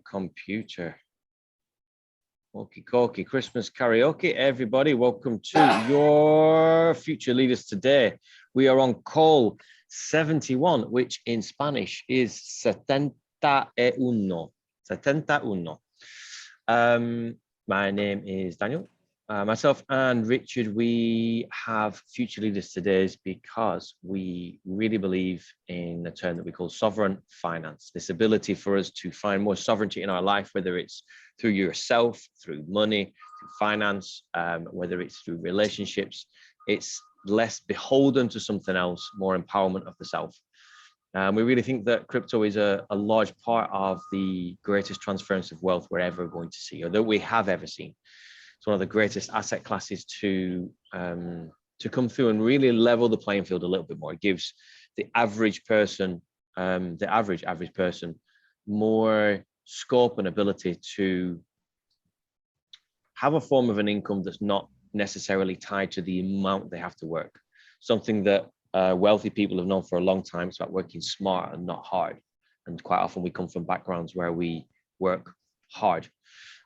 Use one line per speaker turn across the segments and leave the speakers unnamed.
computer. Okie dokie, Christmas karaoke, everybody. Welcome to your Future Leaders today. We are on call 71, which in Spanish is 71. 71. My name is Daniel. Myself and Richard, we have Future Leaders today because we really believe in a term that we call sovereign finance. This ability for us to find more sovereignty in our life, whether it's through yourself, through money, through finance, whether it's through relationships. It's less beholden to something else, more empowerment of the self. We really think that crypto is a large part of the greatest transference of wealth we're ever going to see, or that we have ever seen. It's one of the greatest asset classes to come through and really level the playing field a little bit more. It gives the average person, the average person, more scope and ability to have a form of an income that's not necessarily tied to the amount they have to work. Something that wealthy people have known for a long time. It's about working smart and not hard. And quite often we come from backgrounds where we work hard.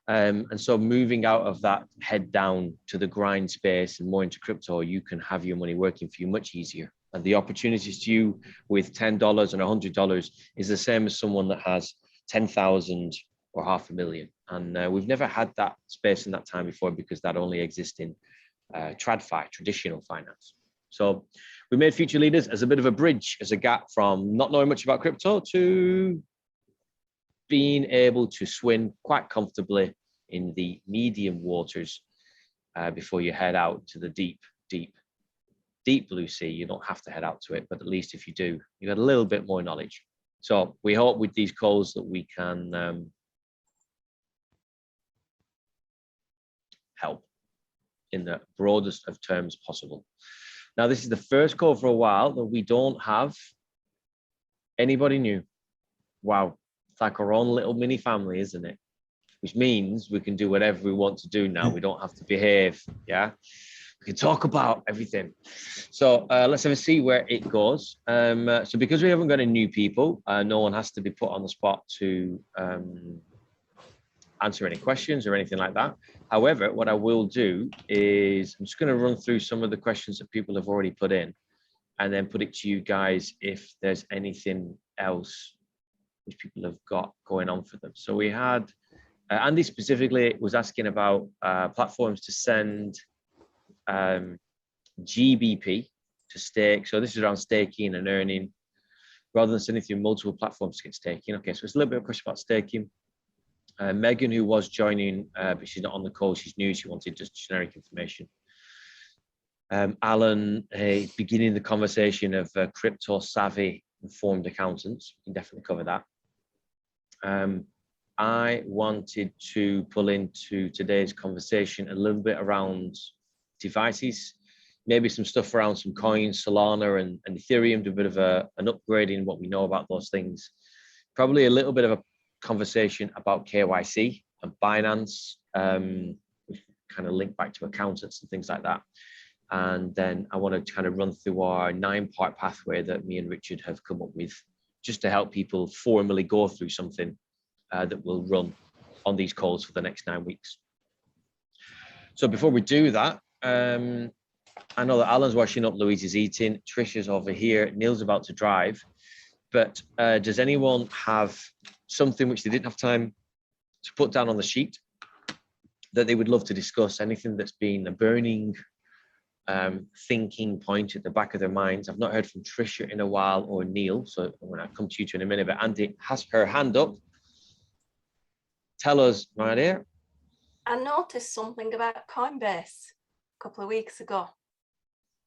And so moving out of that head down to the grind space and more into crypto, you can have your money working for you much easier. And the opportunities to you with $10 and $100 is the same as someone that has 10,000 or $500,000. And we've never had that space in that time before because that only exists in TradFi, traditional finance. So we made Future Leaders as a bit of a bridge, as a gap from not knowing much about crypto to being able to swim quite comfortably in the medium waters before you head out to the deep blue sea. You don't have to head out to it, but at least if you do, you got a little bit more knowledge. So we hope with these calls that we can help in the broadest of terms possible. Now, this is the first call for a while that we don't have anybody new. Wow. It's like our own little mini family, isn't it? Which means we can do whatever we want to do now. We don't have to behave. Yeah, we can talk about everything. So let's have a see where it goes. So because we haven't got any new people, no one has to be put on the spot to answer any questions or anything like that. However, what I will do is I'm just going to run through some of the questions that people have already put in and then put it to you guys if there's anything else which people have got going on for them. So we had Andy specifically was asking about platforms to send GBP to stake. So this is around staking and earning rather than sending through multiple platforms to get staking. Okay, so it's a little bit of a question about staking. Megan, who was joining, but she's not on the call, she's new, she wanted just generic information. Alan, beginning the conversation of crypto savvy informed accountants, we can definitely cover that. I wanted to pull into today's conversation a little bit around devices, maybe some stuff around some coins, Solana and Ethereum, do a bit of an upgrade in what we know about those things. Probably a little bit of a conversation about KYC and Binance, which kind of link back to accountants and things like that. And then I want to kind of run through our 9-part pathway that me and Richard have come up with just to help people formally go through something that will run on these calls for the next 9 weeks. So before we do that, I know that Alan's washing up, Louise is eating, Trisha's over here, Neil's about to drive. But does anyone have something which they didn't have time to put down on the sheet that they would love to discuss? Anything that's been a burning thinking point at the back of their minds? I've not heard from Trisha in a while or Neil, so I'm going to come to you in a minute. But Andy has her hand up. Tell us, my dear.
I noticed something about Coinbase a couple of weeks ago.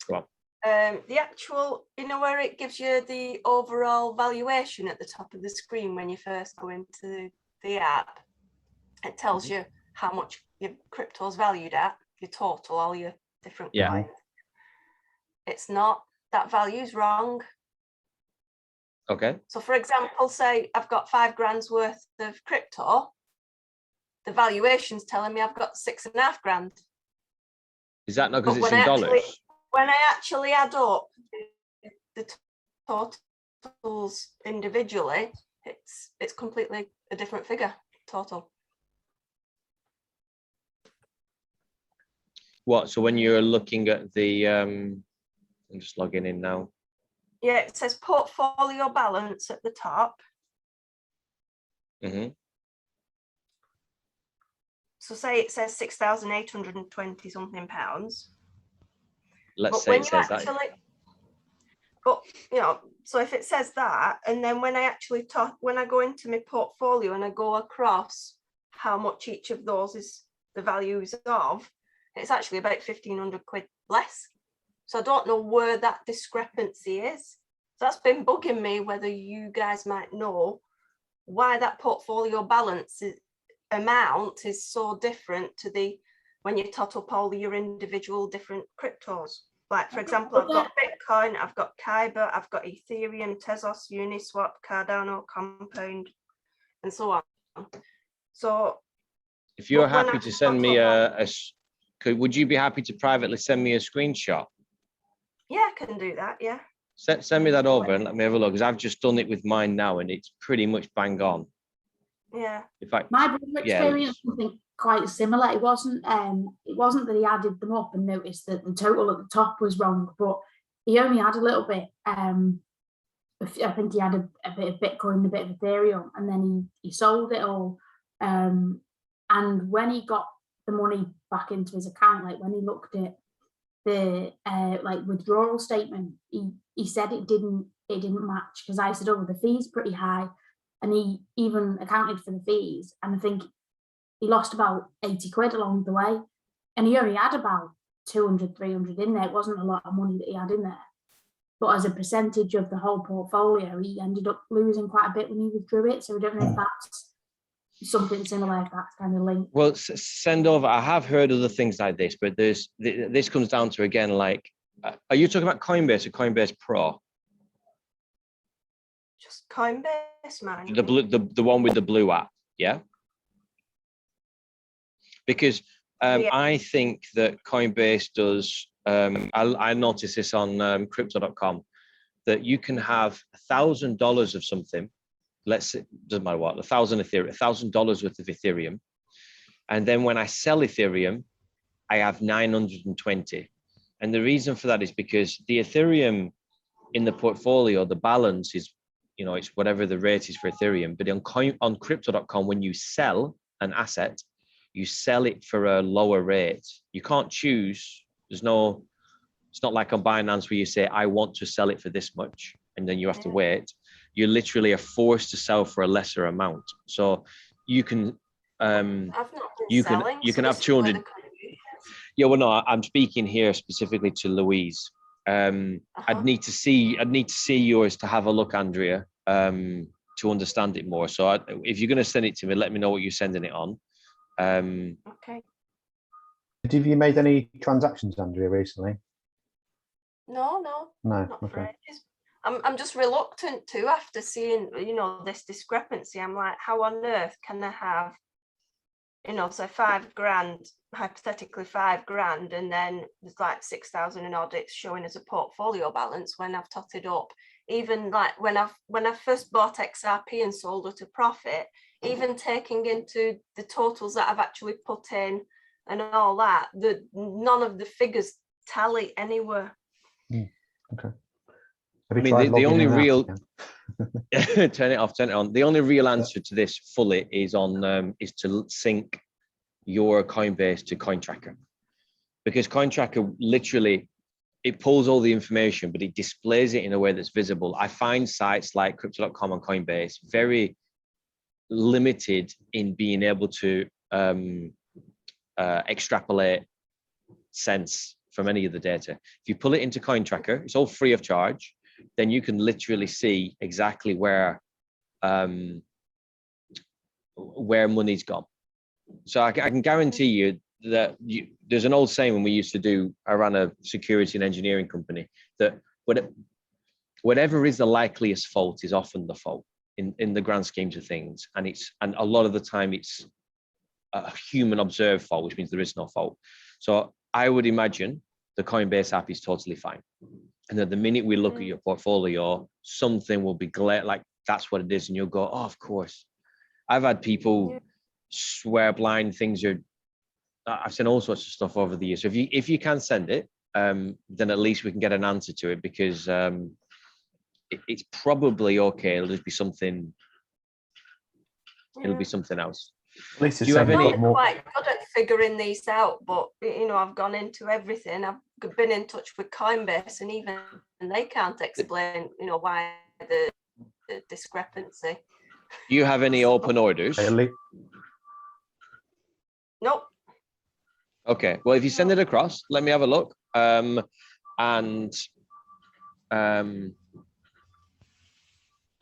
Go on.
The actual, you know, where it gives you the overall valuation at the top of the screen when you first go into the app, it tells you how much your crypto's valued at, your total, all your different coins. It's not, that value's wrong.
Okay.
So for example, say I've got $5,000 worth of crypto, the valuation's telling me I've got $6,500.
Is that not because it's in dollars?
When I actually add up the totals individually, it's completely a different figure total.
What? So when you're looking at the, I'm just logging in now.
Yeah, it says portfolio balance at the top.
Mm-hmm.
So say it says 6,820 something pounds.
Let's
But
say
when
it
you
says
actually,
that.
but you know, so if it says that, and then when I actually talk, when I go into my portfolio and I go across how much each of those is the values of, it's actually about 1,500 quid less. So I don't know where that discrepancy is. So that's been bugging me, whether you guys might know why that portfolio balance amount is so different to the, when you tot up all your individual different cryptos. Like, for example, I've got Bitcoin, I've got Kyber, I've got Ethereum, Tezos, Uniswap, Cardano, Compound, and so on. So
If you're happy to send me would you be happy to privately send me a screenshot?
Yeah, I can do that, yeah.
Send me that over and let me have a look, because I've just done it with mine now and it's pretty much bang on.
Yeah.
In fact,
my brother experienced something quite similar. It wasn't that he added them up and noticed that the total at the top was wrong, but he only had a little bit. I think he had a bit of Bitcoin, a bit of Ethereum, and then he sold it all. And when he got the money back into his account, like when he looked at the like withdrawal statement, he said it didn't match, because I said, oh, the fee's pretty high, and he even accounted for the fees, and I think he lost about 80 quid along the way, and he only had about 200, 300 in there. It wasn't a lot of money that he had in there, but as a percentage of the whole portfolio, he ended up losing quite a bit when he withdrew it. So I don't know if that's something similar, if that's kind of linked.
well, send over. I have heard other things like this, but this comes down to, again, like, are you talking about Coinbase or Coinbase Pro?
Just Coinbase, man.
The one with the blue app, yeah? Because I think that Coinbase does, I noticed this on crypto.com, that you can have $1,000 of something, let's say, doesn't matter what, $1,000 worth of Ethereum. And then when I sell Ethereum, I have 920. And the reason for that is because the Ethereum in the portfolio, the balance is, you know, it's whatever the rate is for Ethereum. But on crypto.com, when you sell an asset, you sell it for a lower rate. You can't choose. It's not like on Binance where you say, I want to sell it for this much, and then you have to wait. You literally are forced to sell for a lesser amount. So you can, you can have 200. Yeah, well, no, I'm speaking here specifically to Louise. I'd need to see yours to have a look, Andrea, to understand it more. So if you're going to send it to me, let me know what you're sending it on.
Okay.
Have you made any transactions, Andrea, recently?
No, not
okay.
for ages. I'm just reluctant to, after seeing, you know, this discrepancy. I'm like, how on earth can I have, you know, say 5 grand, hypothetically 5 grand, and then there's like 6,000 and odd it's showing as a portfolio balance when I've totted up. Even like when I first bought XRP and sold at a profit, even taking into the totals that I've actually put in and all that, none of the figures tally anywhere.
Okay.
I mean, the only real turn it off, turn it on. The only real answer to this fully is to sync your Coinbase to CoinTracker, because CoinTracker literally, it pulls all the information, but it displays it in a way that's visible. I find sites like crypto.com and Coinbase very limited in being able to extrapolate sense from any of the data. If you pull it into CoinTracker, it's all free of charge. Then you can literally see exactly where money's gone. So I can guarantee you that there's an old saying when we used to do, I ran a security and engineering company, that whatever is the likeliest fault is often the fault in the grand schemes of things. And a lot of the time it's a human observed fault, which means there is no fault. So I would imagine the Coinbase app is totally fine. And then the minute we look at your portfolio, something will be like, that's what it is. And you'll go, oh, of course. I've had people swear blind things are. I've seen all sorts of stuff over the years. So if you can send it, then at least we can get an answer to it, because it's probably okay. It'll just be something. It'll be something else.
At least
Do you have
I'm
any?
not quite good at figuring these out, but you know, I've gone into everything. I've been in touch with Coinbase, and even they can't explain, you know, why the discrepancy.
Do you have any open orders?
Nope.
Okay. Well, if you send it across, let me have a look. I'll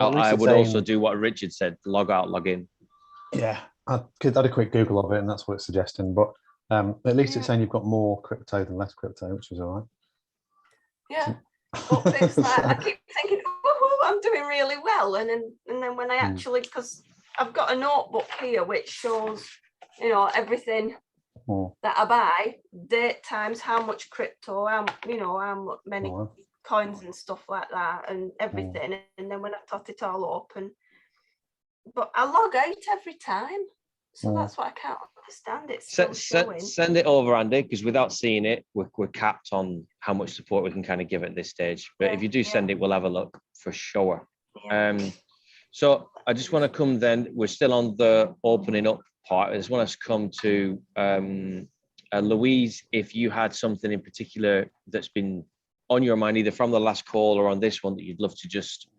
I would also do what Richard said: log out, log in.
Yeah, I had a quick Google of it, and that's what it's suggesting. But at least it's saying you've got more crypto than less crypto, which is all right.
Yeah, but it's like I keep thinking, oh, I'm doing really well, and then when I actually, because I've got a notebook here which shows, you know, everything that I buy, date times, how much crypto, how many coins and stuff like that, and everything. And then when I tot it all up, but I log out every time, so that's what I can't understand. It's still showing.
Send it over, Andy, because without seeing it, we're capped on how much support we can kind of give at this stage. But if you do send it, we'll have a look for sure. So I just want to come then. We're still on the opening up part. I just want us to come to Louise. If you had something in particular that's been on your mind, either from the last call or on this one, that you'd love to just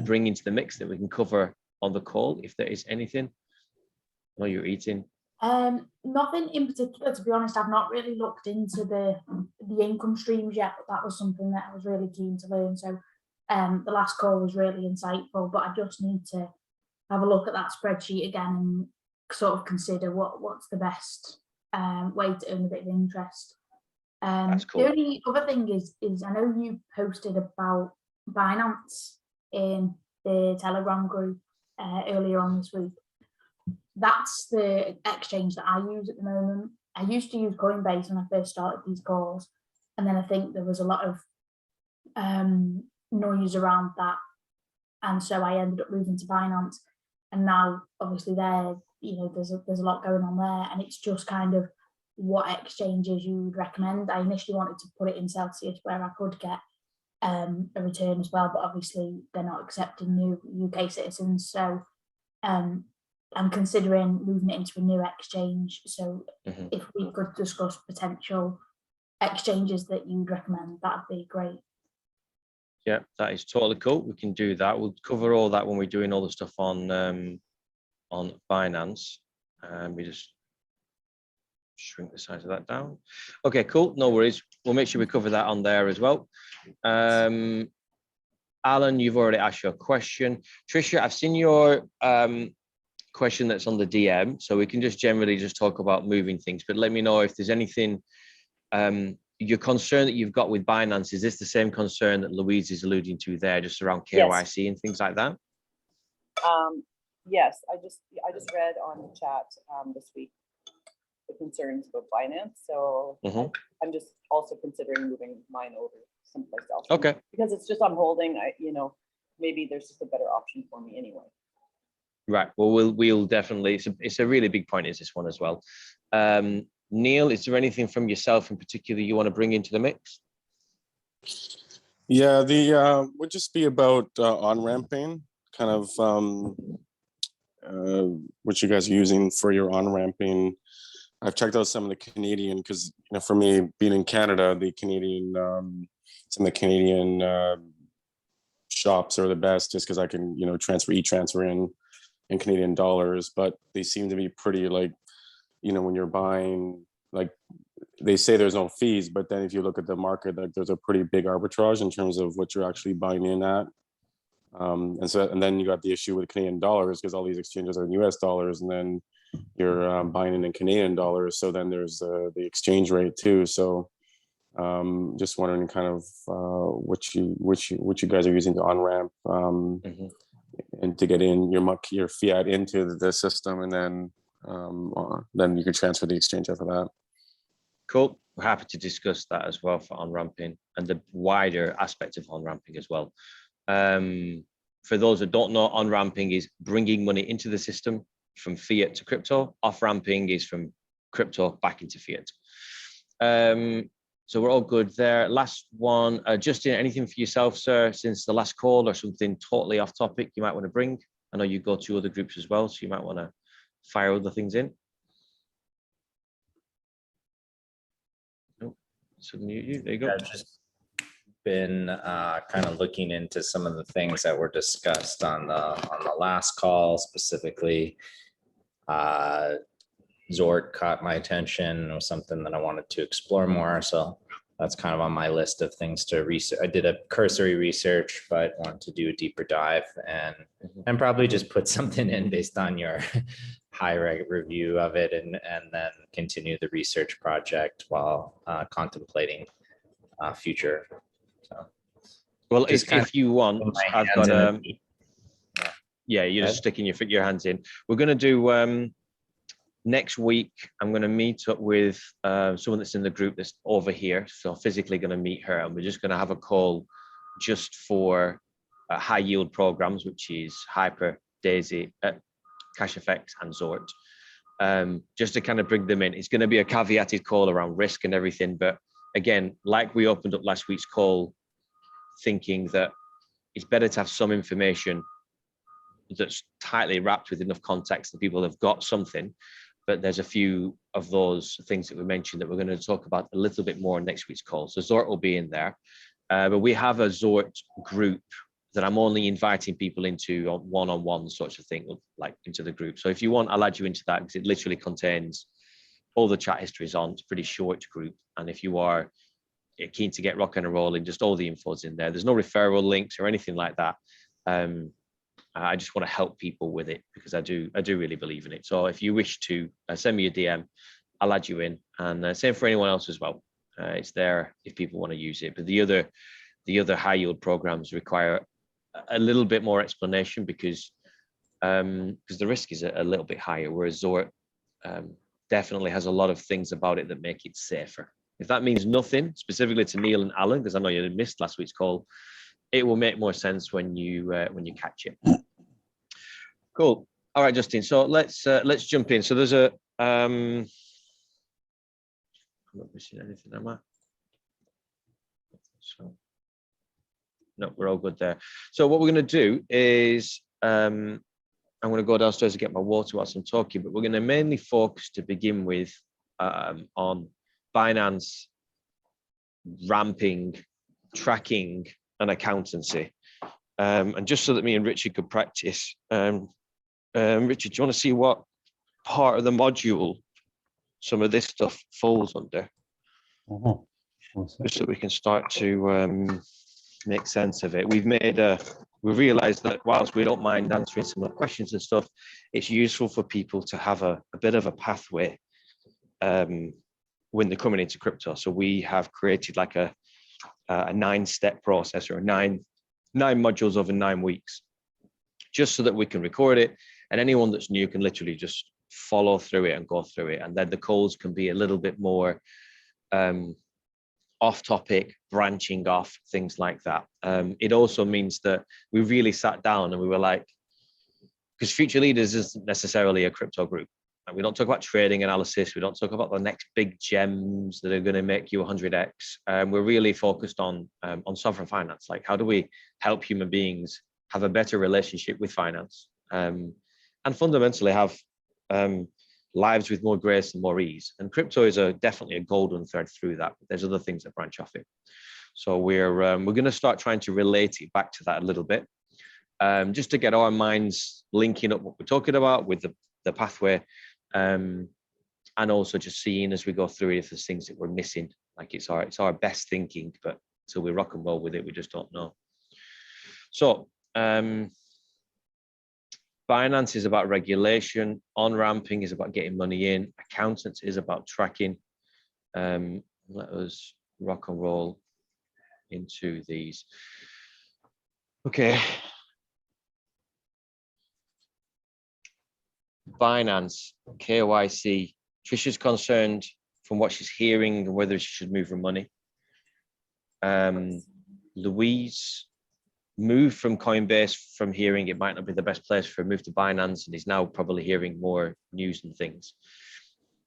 bring into the mix that we can cover on the call, if there is anything. I know you're eating.
Nothing in particular, to be honest. I've not really looked into the income streams yet, but that was something that I was really keen to learn. So the last call was really insightful, but I just need to have a look at that spreadsheet again and sort of consider what's the best way to earn a bit of interest.
That's cool.
The only other thing is I know you posted about Binance in the Telegram group earlier on this week. That's the exchange that I use at the moment. I used to use Coinbase when I first started these calls, and then I think there was a lot of noise around that, and so I ended up moving to Binance. And now, obviously, there's a lot going on there, and it's just kind of what exchanges you would recommend. I initially wanted to put it in Celsius where I could get a return as well, but obviously they're not accepting new UK citizens, so I'm considering moving it into a new exchange. So if we could discuss potential exchanges that you'd recommend, that'd be great.
Yeah, that is totally cool. We can do that. We'll cover all that when we're doing all the stuff on Binance. We just shrink the size of that down. Okay, cool. No worries. We'll make sure we cover that on there as well. Alan, you've already asked your question. Tricia, I've seen your question that's on the DM, so we can just generally just talk about moving things, but let me know if there's anything, your concern that you've got with Binance. Is this the same concern that Louise is alluding to there, just around KYC and things like that?
Yes, I just read on the chat this week the concerns about Binance, so I'm just also considering moving mine over someplace else.
Okay. Because
it's just I'm holding, maybe there's just a better option for me anyway.
Right. Well, we'll definitely. It's a really big point. Is this one as well? Neil, is there anything from yourself in particular you want to bring into the mix?
Yeah, the would just be about on-ramping, kind of what you guys are using for your on-ramping. I've checked out some of the Canadian, because for me, being in Canada, the Canadian some of the Canadian shops are the best, just because I can transfer in Canadian dollars, but they seem to be pretty, like, when you're buying, like, they say there's no fees, but then if you look at the market, like, there's a pretty big arbitrage in terms of what you're actually buying in at. And then you got the issue with Canadian dollars, because all these exchanges are in US dollars, and then you're buying in Canadian dollars. So then there's the exchange rate too. So just wondering kind of what you guys are using to on-ramp and to get in your fiat into the system, and then you can transfer the exchange after that.
Cool. We're happy to discuss that as well for on-ramping and the wider aspect of on-ramping as well. For those that don't know, on-ramping is bringing money into the system from fiat to crypto. Off-ramping is from crypto back into fiat. So we're all good there. Last one, Justin, anything for yourself, sir, since the last call, or something totally off topic you might want to bring? I know you go to other groups as well, so you might want to fire other things in. Nope. So mute you. There you go.
I've just been kind of looking into some of the things that were discussed on the last call, specifically. Zort caught my attention. It was something that I wanted to explore more. So that's kind of on my list of things to research. I did a cursory research, but wanted to do a deeper dive and probably just put something in based on your high review of it, and then continue the research project while contemplating future. So,
well, if you want, I've got yeah, you're just sticking your hands in. We're going to do next week. I'm going to meet up with someone that's in the group that's over here, so physically going to meet her, and we're just going to have a call just for high yield programs, which is Hyper, Daisy, Cash FX, and Zort, just to kind of bring them in. It's going to be a caveated call around risk and everything, but again, like we opened up last week's call, thinking that it's better to have some information that's tightly wrapped with enough context that people have got something. But there's a few of those things that we mentioned that we're going to talk about a little bit more in next week's call. So Zort will be in there, but we have a Zort group that I'm only inviting people into on one-on-one sorts of thing, like into the group. So if you want, I'll add you into that, because it literally contains all the chat histories on. It's a pretty short group, and if you are keen to get rock and rolling, just all the info's in there. There's no referral links or anything like that. I just want to help people with it, because I do really believe in it. So if you wish to send me a DM, I'll add you in, and same for anyone else as well. It's there if people want to use it. But the other high yield programs require a little bit more explanation, because the risk is a little bit higher, whereas Zort definitely has a lot of things about it that make it safer. If that means nothing specifically to Neil and Alan, because I know you missed last week's call, it will make more sense when you catch it. Cool. All right, Justin. So let's jump in. So there's a I'm not missing anything, am I? So no, we're all good there. So what we're going to do is I'm going to go downstairs to get my water whilst I'm talking, but we're going to mainly focus to begin with on Binance, ramping, tracking, and accountancy. And just so that me and Richard could practice, Richard, do you want to see what part of the module some of this stuff falls under? Just so we can start to make sense of it. We've realized that whilst we don't mind answering some of the questions and stuff, it's useful for people to have a bit of a pathway when they're coming into crypto. So we have created like a 9-step process, or nine modules over 9 weeks, just so that we can record it, and anyone that's new can literally just follow through it and go through it. And then the calls can be a little bit more off topic, branching off, things like that. It also means that we really sat down and we were like, because Future Leaders isn't necessarily a crypto group. We don't talk about trading analysis. We don't talk about the next big gems that are going to make you 100x. We're really focused on sovereign finance. Like, how do we help human beings have a better relationship with finance, and fundamentally have lives with more grace and more ease? And crypto is definitely a golden thread through that. But there's other things that branch off it. So we're going to start trying to relate it back to that a little bit, just to get our minds linking up what we're talking about with the pathway. And also just seeing as we go through it if there's things that we're missing. Like it's our best thinking, but until we rock and roll with it, we just don't know. So Binance is about regulation, on-ramping is about getting money in, accountants is about tracking. Let us rock and roll into these. Okay. Binance, KYC. Trisha's concerned from what she's hearing and whether she should move her money. Louise, moved from Coinbase from hearing it might not be the best place for a move to Binance, and he's now probably hearing more news and things.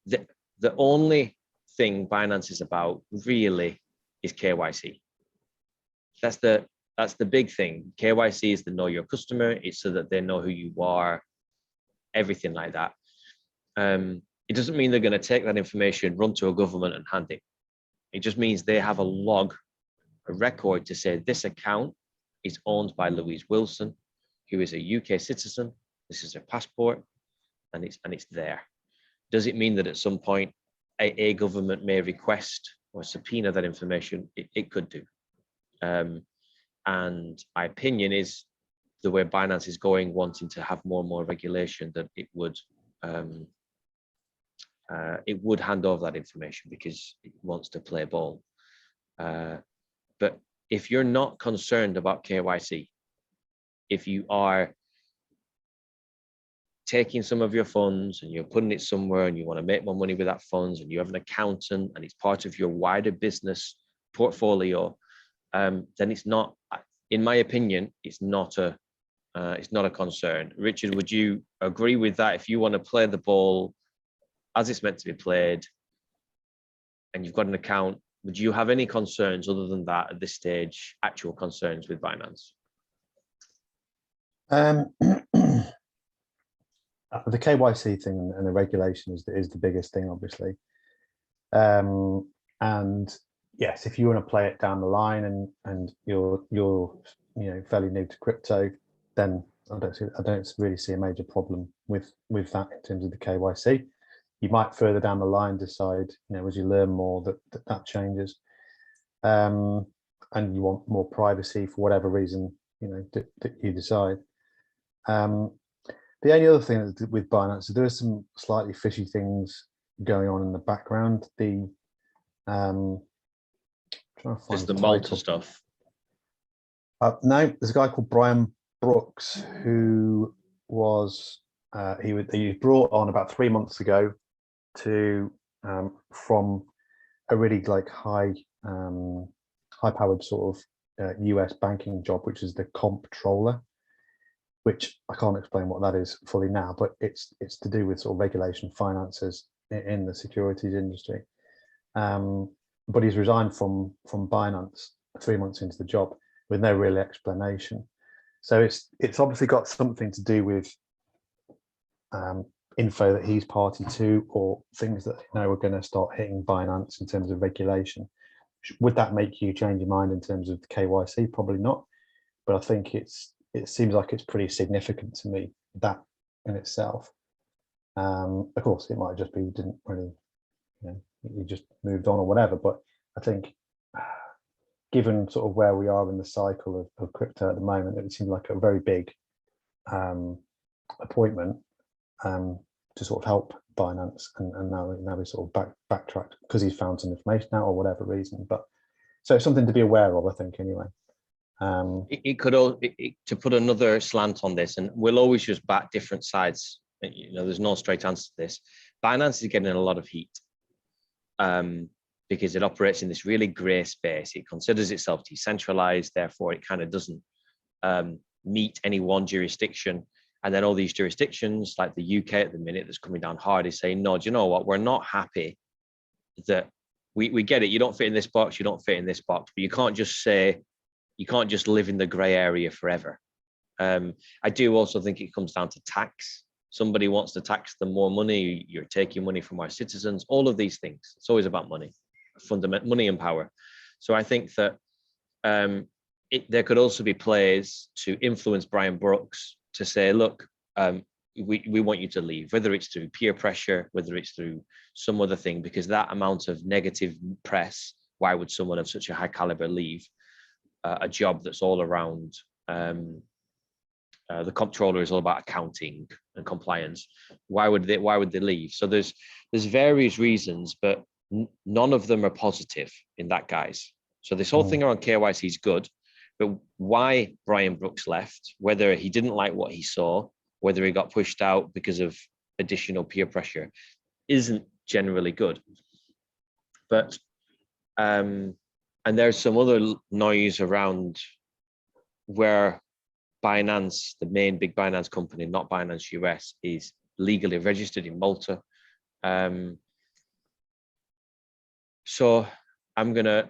The only thing Binance is about really is KYC. That's the big thing. KYC is the know your customer. It's so that they know who you are, everything like that. It doesn't mean they're going to take that information, run to a government and hand it. It just means they have a log, a record to say this account is owned by Louise Wilson, who is a UK citizen. This is her passport, and it's there. Does it mean that at some point a government may request or subpoena that information? It could do. And my opinion is the way Binance is going, wanting to have more and more regulation, that it would hand over that information because it wants to play ball. But if you're not concerned about KYC, if you are taking some of your funds and you're putting it somewhere and you want to make more money with that funds and you have an accountant and it's part of your wider business portfolio, then it's not, in my opinion, it's not a concern. Richard, would you agree with that? If you want to play the ball as it's meant to be played and you've got an account, would you have any concerns other than that at this stage, actual concerns with Binance?
The KYC thing and the regulation is the biggest thing, obviously. And yes, if you want to play it down the line and you're fairly new to crypto, then I don't really see a major problem with that in terms of the KYC. You might further down the line decide, as you learn more, that changes, and you want more privacy for whatever reason, that you decide. The only other thing with Binance, there are some slightly fishy things going on in the background. There's
the Malta stuff.
No, there's a guy called Brian Brooks who was he was brought on about 3 months ago to from a really high powered sort of US banking job, which is the comptroller, which I can't explain what that is fully now, but it's to do with sort of regulation finances in the securities industry. But he's resigned from Binance 3 months into the job with no real explanation. So it's obviously got something to do with info that he's party to, or things that are going to start hitting Binance in terms of regulation. Would that make you change your mind in terms of the KYC? Probably not, but I think it seems like it's pretty significant to me, that in itself. Of course, it might just be you didn't really, you just moved on or whatever. But I think, given sort of where we are in the cycle of crypto at the moment, it seemed like a very big appointment to sort of help Binance, and now we sort of backtracked because he's found some information out or whatever reason. But so it's something to be aware of, I think, anyway.
It could to put another slant on this, and we'll always just back different sides. There's no straight answer to this. Binance is getting a lot of heat because it operates in this really grey space. It considers itself decentralized, therefore it kind of doesn't meet any one jurisdiction. And then all these jurisdictions, like the UK at the minute, that's coming down hard, is saying, no, do you know what? We're not happy that we get it. You don't fit in this box. You don't fit in this box. But you can't just say, you can't just live in the grey area forever. I do also think it comes down to tax. Somebody wants to tax them more money. You're taking money from our citizens. All of these things. It's always about money, money and power. So I think that there could also be plays to influence Brian Brooks to say, look, we want you to leave, whether it's through peer pressure, whether it's through some other thing, because that amount of negative press, why would someone of such a high caliber leave a job that's all around, the comptroller is all about accounting and compliance. Why would they leave? So there's various reasons, but none of them are positive in that, guys. So this whole thing around KYC is good, but why Brian Brooks left, whether he didn't like what he saw, whether he got pushed out because of additional peer pressure, isn't generally good. But and there's some other noise around where Binance, the main big Binance company, not Binance US, is legally registered in Malta. So I'm going to,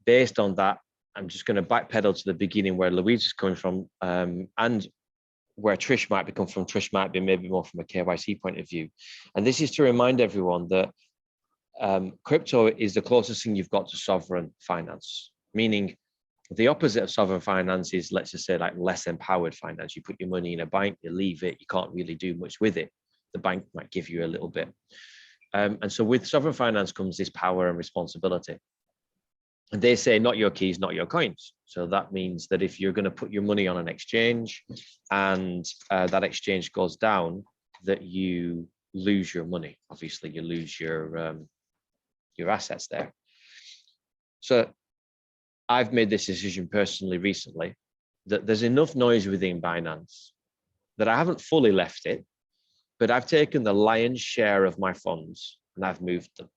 based on that, I'm just going to backpedal to the beginning where Louise is coming from, and where Trish might be coming from. Trish might be maybe more from a KYC point of view. And this is to remind everyone that crypto is the closest thing you've got to sovereign finance, meaning the opposite of sovereign finance is, let's just say, like less empowered finance. You put your money in a bank, you leave it, you can't really do much with it. The bank might give you a little bit. And so with sovereign finance comes this power and responsibility. And they say, not your keys, not your coins. So that means that if you're going to put your money on an exchange and that exchange goes down, that you lose your money. Obviously, you lose your assets there. So I've made this decision personally recently that there's enough noise within Binance that I haven't fully left it, but I've taken the lion's share of my funds and I've moved them.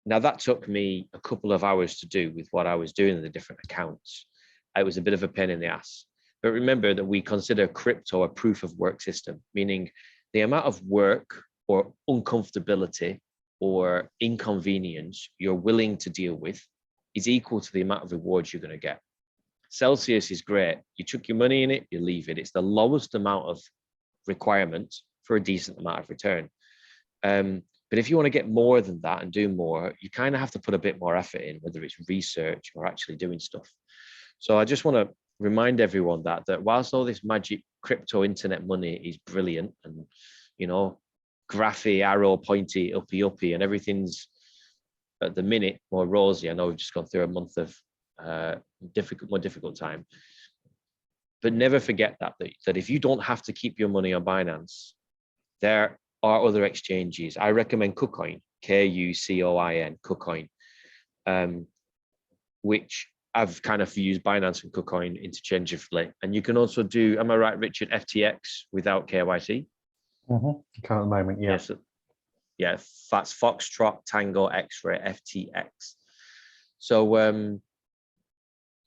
Now, that took me a couple of hours to do with what I was doing in the different accounts. It was a bit of a pain in the ass. But remember that we consider crypto a proof of work system, meaning the amount of work or uncomfortability or inconvenience you're willing to deal with is equal to the amount of rewards you're going to get. Celsius is great. You chuck your money in it, you leave it. It's the lowest amount of requirement for a decent amount of return. But if you want to get more than that and do more, you kind of have to put a bit more effort in, whether it's research or actually doing stuff. So I just want to remind everyone that whilst all this magic crypto internet money is brilliant and, you know, graphy, arrow, pointy, uppy, and everything's at the minute more rosy. I know we've just gone through a month of more difficult time. But never forget that if you don't have to keep your money on Binance, there are other exchanges. I recommend KuCoin, KuCoin, KuCoin, which I've kind of used Binance and KuCoin interchangeably. And you can also do, am I right, Richard, FTX without KYC?
Mm-hmm. You can at the moment, yeah.
Yes. Yeah, that's Foxtrot, Tango, X-Ray, FTX. So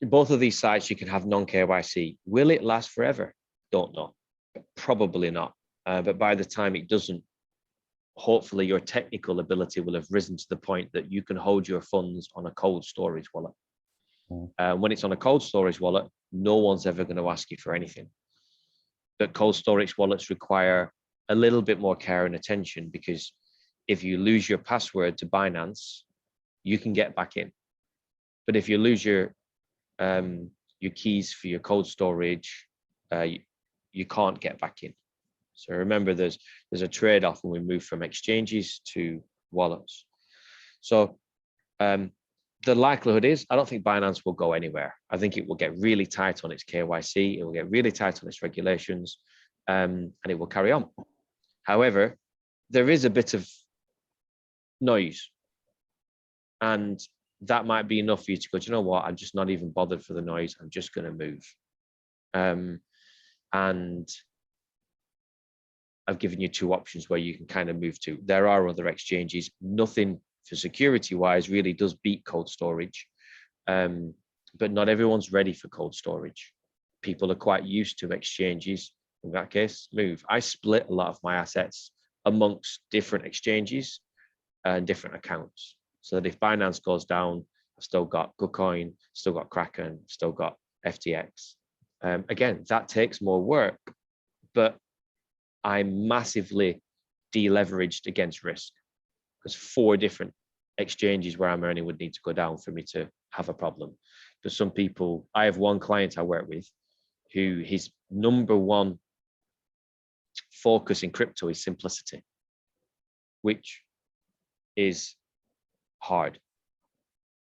both of these sites, you can have non-KYC. Will it last forever? Don't know. Probably not. But by the time it doesn't, hopefully your technical ability will have risen to the point that you can hold your funds on a cold storage wallet. When it's on a cold storage wallet, no one's ever going to ask you for anything. But cold storage wallets require a little bit more care and attention, because if you lose your password to Binance, you can get back in. But if you lose your keys for your cold storage, you can't get back in. So remember, there's a trade-off when we move from exchanges to wallets. So the likelihood is, I don't think Binance will go anywhere. I think it will get really tight on its KYC. It will get really tight on its regulations, and it will carry on. However, there is a bit of noise, and that might be enough for you to go, do you know what? I'm just not even bothered for the noise. I'm just going to move. And I've given you two options where you can kind of move to. There are other exchanges. Nothing for security-wise really does beat cold storage, but not everyone's ready for cold storage. People are quite used to exchanges. In that case, move. I split a lot of my assets amongst different exchanges and different accounts, so that if Binance goes down, I've still got KuCoin, still got Kraken, still got FTX. Again, that takes more work, but I'm massively deleveraged against risk, because 4 different exchanges where I'm earning would need to go down for me to have a problem. But some people, I have one client I work with who his number one focus in crypto is simplicity, which is hard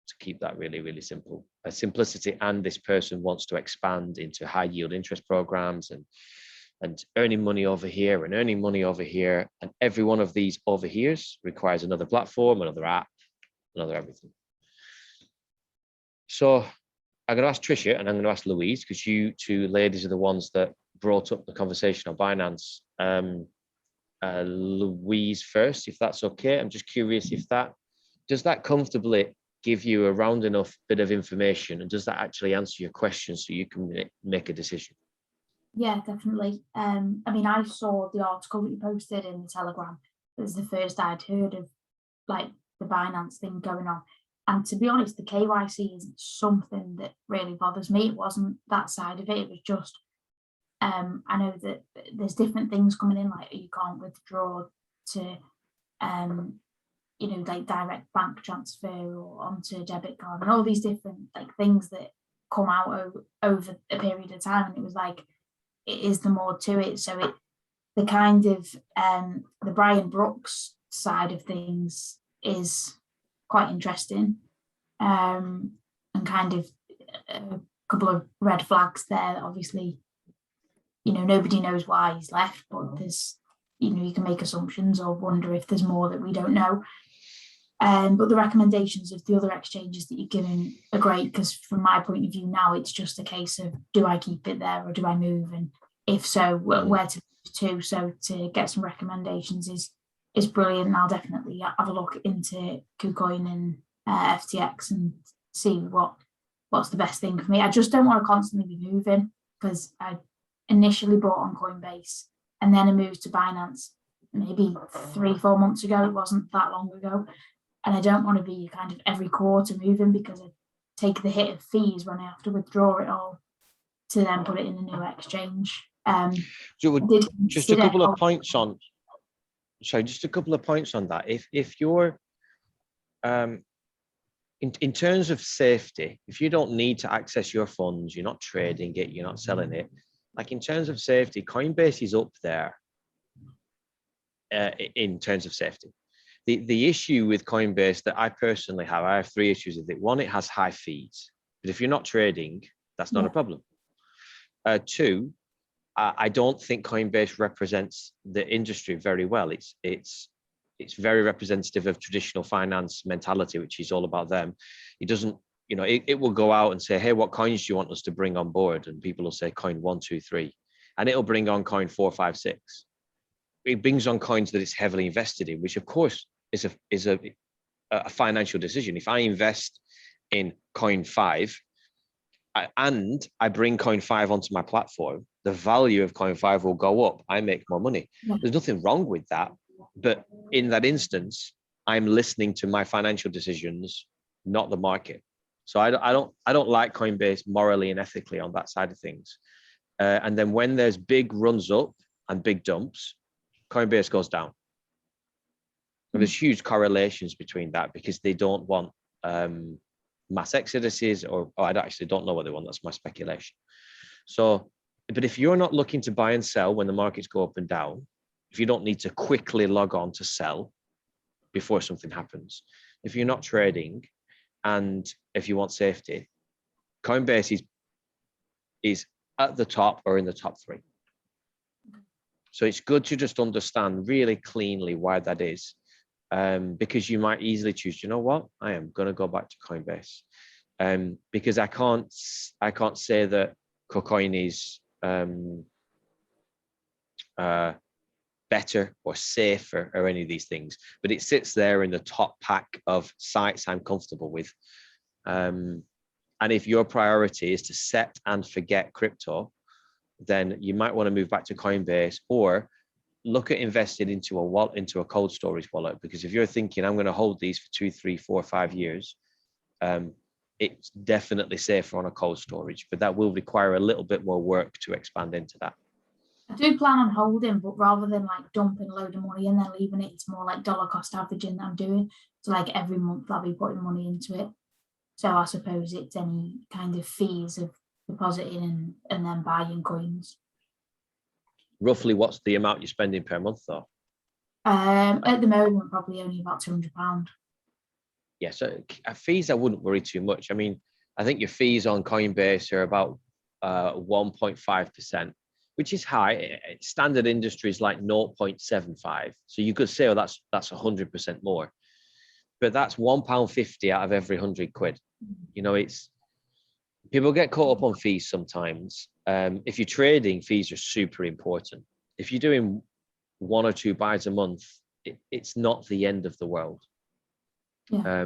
to keep that really, really simple. Simplicity, and this person wants to expand into high yield interest programs and earning money over here and earning money over here. And every one of these over here's requires another platform, another app, another everything. So I'm going to ask Tricia and I'm going to ask Louise, because you two ladies are the ones that brought up the conversation on Binance. Louise first, if that's okay. I'm just curious if does that comfortably give you a round enough bit of information, and does that actually answer your question so you can make a decision?
Yeah, definitely. I mean, I saw the article that you posted in the Telegram. It was the first I'd heard of like the Binance thing going on. And to be honest, the KYC isn't something that really bothers me. It wasn't that side of it. It was just, I know that there's different things coming in, like you can't withdraw to, you know, like direct bank transfer or onto a debit card and all these different like things that come out over a period of time. And it was like, it is the more to it. So it, the kind of, the Brian Brooks side of things is quite interesting, and kind of a couple of red flags there. Obviously, you know, nobody knows why he's left, but there's, you know, you can make assumptions or wonder if there's more that we don't know. But the recommendations of the other exchanges that you're giving are great, because from my point of view now, it's just a case of, do I keep it there or do I move? And if so, where to move to? So to get some recommendations is brilliant. I'll definitely have a look into KuCoin and FTX and see what's the best thing for me. I just don't want to constantly be moving, because I initially bought on Coinbase and then I moved to Binance maybe 3-4 months ago. It wasn't that long ago. And I don't want to be kind of every quarter moving, because I take the hit of fees when I have to withdraw it all to then put it in a new exchange.
So just a couple of points on, sorry, just a couple of points on that. If you're, in terms of safety, if you don't need to access your funds, you're not trading it, you're not selling it, like in terms of safety, Coinbase is up there in terms of safety. The issue with Coinbase that I personally have, I have 3 issues with it. 1, it has high fees, but if you're not trading, that's not a problem. 2, I don't think Coinbase represents the industry very well. It's very representative of traditional finance mentality, which is all about them. It doesn't, you know, it will go out and say, hey, what coins do you want us to bring on board? And people will say coin 1, 2, 3, and it'll bring on coin 4, 5, 6. It brings on coins that it's heavily invested in, which of course is a financial decision. If I invest in coin 5 and I bring coin 5 onto my platform, the value of coin 5 will go up. I make more money. There's nothing wrong with that. But in that instance, I'm listening to my financial decisions, not the market. So I don't like Coinbase morally and ethically on that side of things. And then when there's big runs up and big dumps, Coinbase goes down. And there's huge correlations between that, because they don't want mass exoduses, or I actually don't know what they want. That's my speculation. So, but if you're not looking to buy and sell when the markets go up and down, if you don't need to quickly log on to sell before something happens, if you're not trading, and if you want safety, Coinbase is at the top or in the top 3. So it's good to just understand really cleanly why that is, because you might easily choose, you know what, I am going to go back to Coinbase, because I can't say that KuCoin is better or safer or any of these things, but it sits there in the top pack of sites I'm comfortable with. And if your priority is to set and forget crypto, then you might want to move back to Coinbase, or look at investing into a wallet, into a cold storage wallet. Because if you're thinking, I'm going to hold these for 2, 3, 4, 5 years, it's definitely safer on a cold storage, but that will require a little bit more work to expand into that.
I do plan on holding, but rather than like dumping a load of money and then leaving it, it's more like dollar cost averaging that I'm doing. So like every month I'll be putting money into it. So I suppose it's any kind of fees of depositing and then buying coins.
Roughly, what's the amount you're spending per month, though?
At the moment, probably only about £200.
Yeah, so fees, I wouldn't worry too much. I mean, I think your fees on Coinbase are about 1.5%, which is high. Standard industry is like 0.75. So you could say, oh, that's 100% more. But that's £1.50 out of every 100 quid. You know, it's, people get caught up on fees sometimes. If you're trading, fees are super important. If you're doing 1 or 2 buys a month, it's not the end of the world.
Yeah.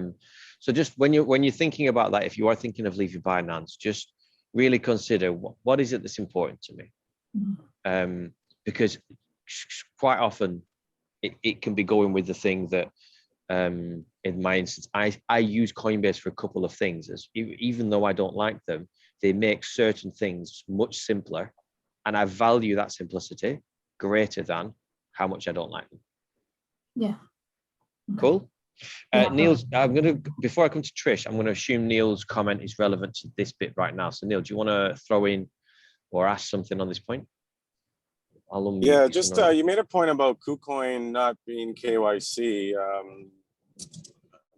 So just when you're thinking about that, if you are thinking of leaving Binance, just really consider what is it that's important to me, because quite often it can be going with the thing that, in my instance, I use Coinbase for a couple of things. Even though I don't like them, they make certain things much simpler, and I value that simplicity greater than how much I don't like them.
Yeah. Okay.
Cool.
Yeah.
Neil's, before I come to Trish, I'm gonna assume Neil's comment is relevant to this bit right now. So Neil, do you want to throw in or ask something on this point?
Yeah, just you made a point about KuCoin not being KYC.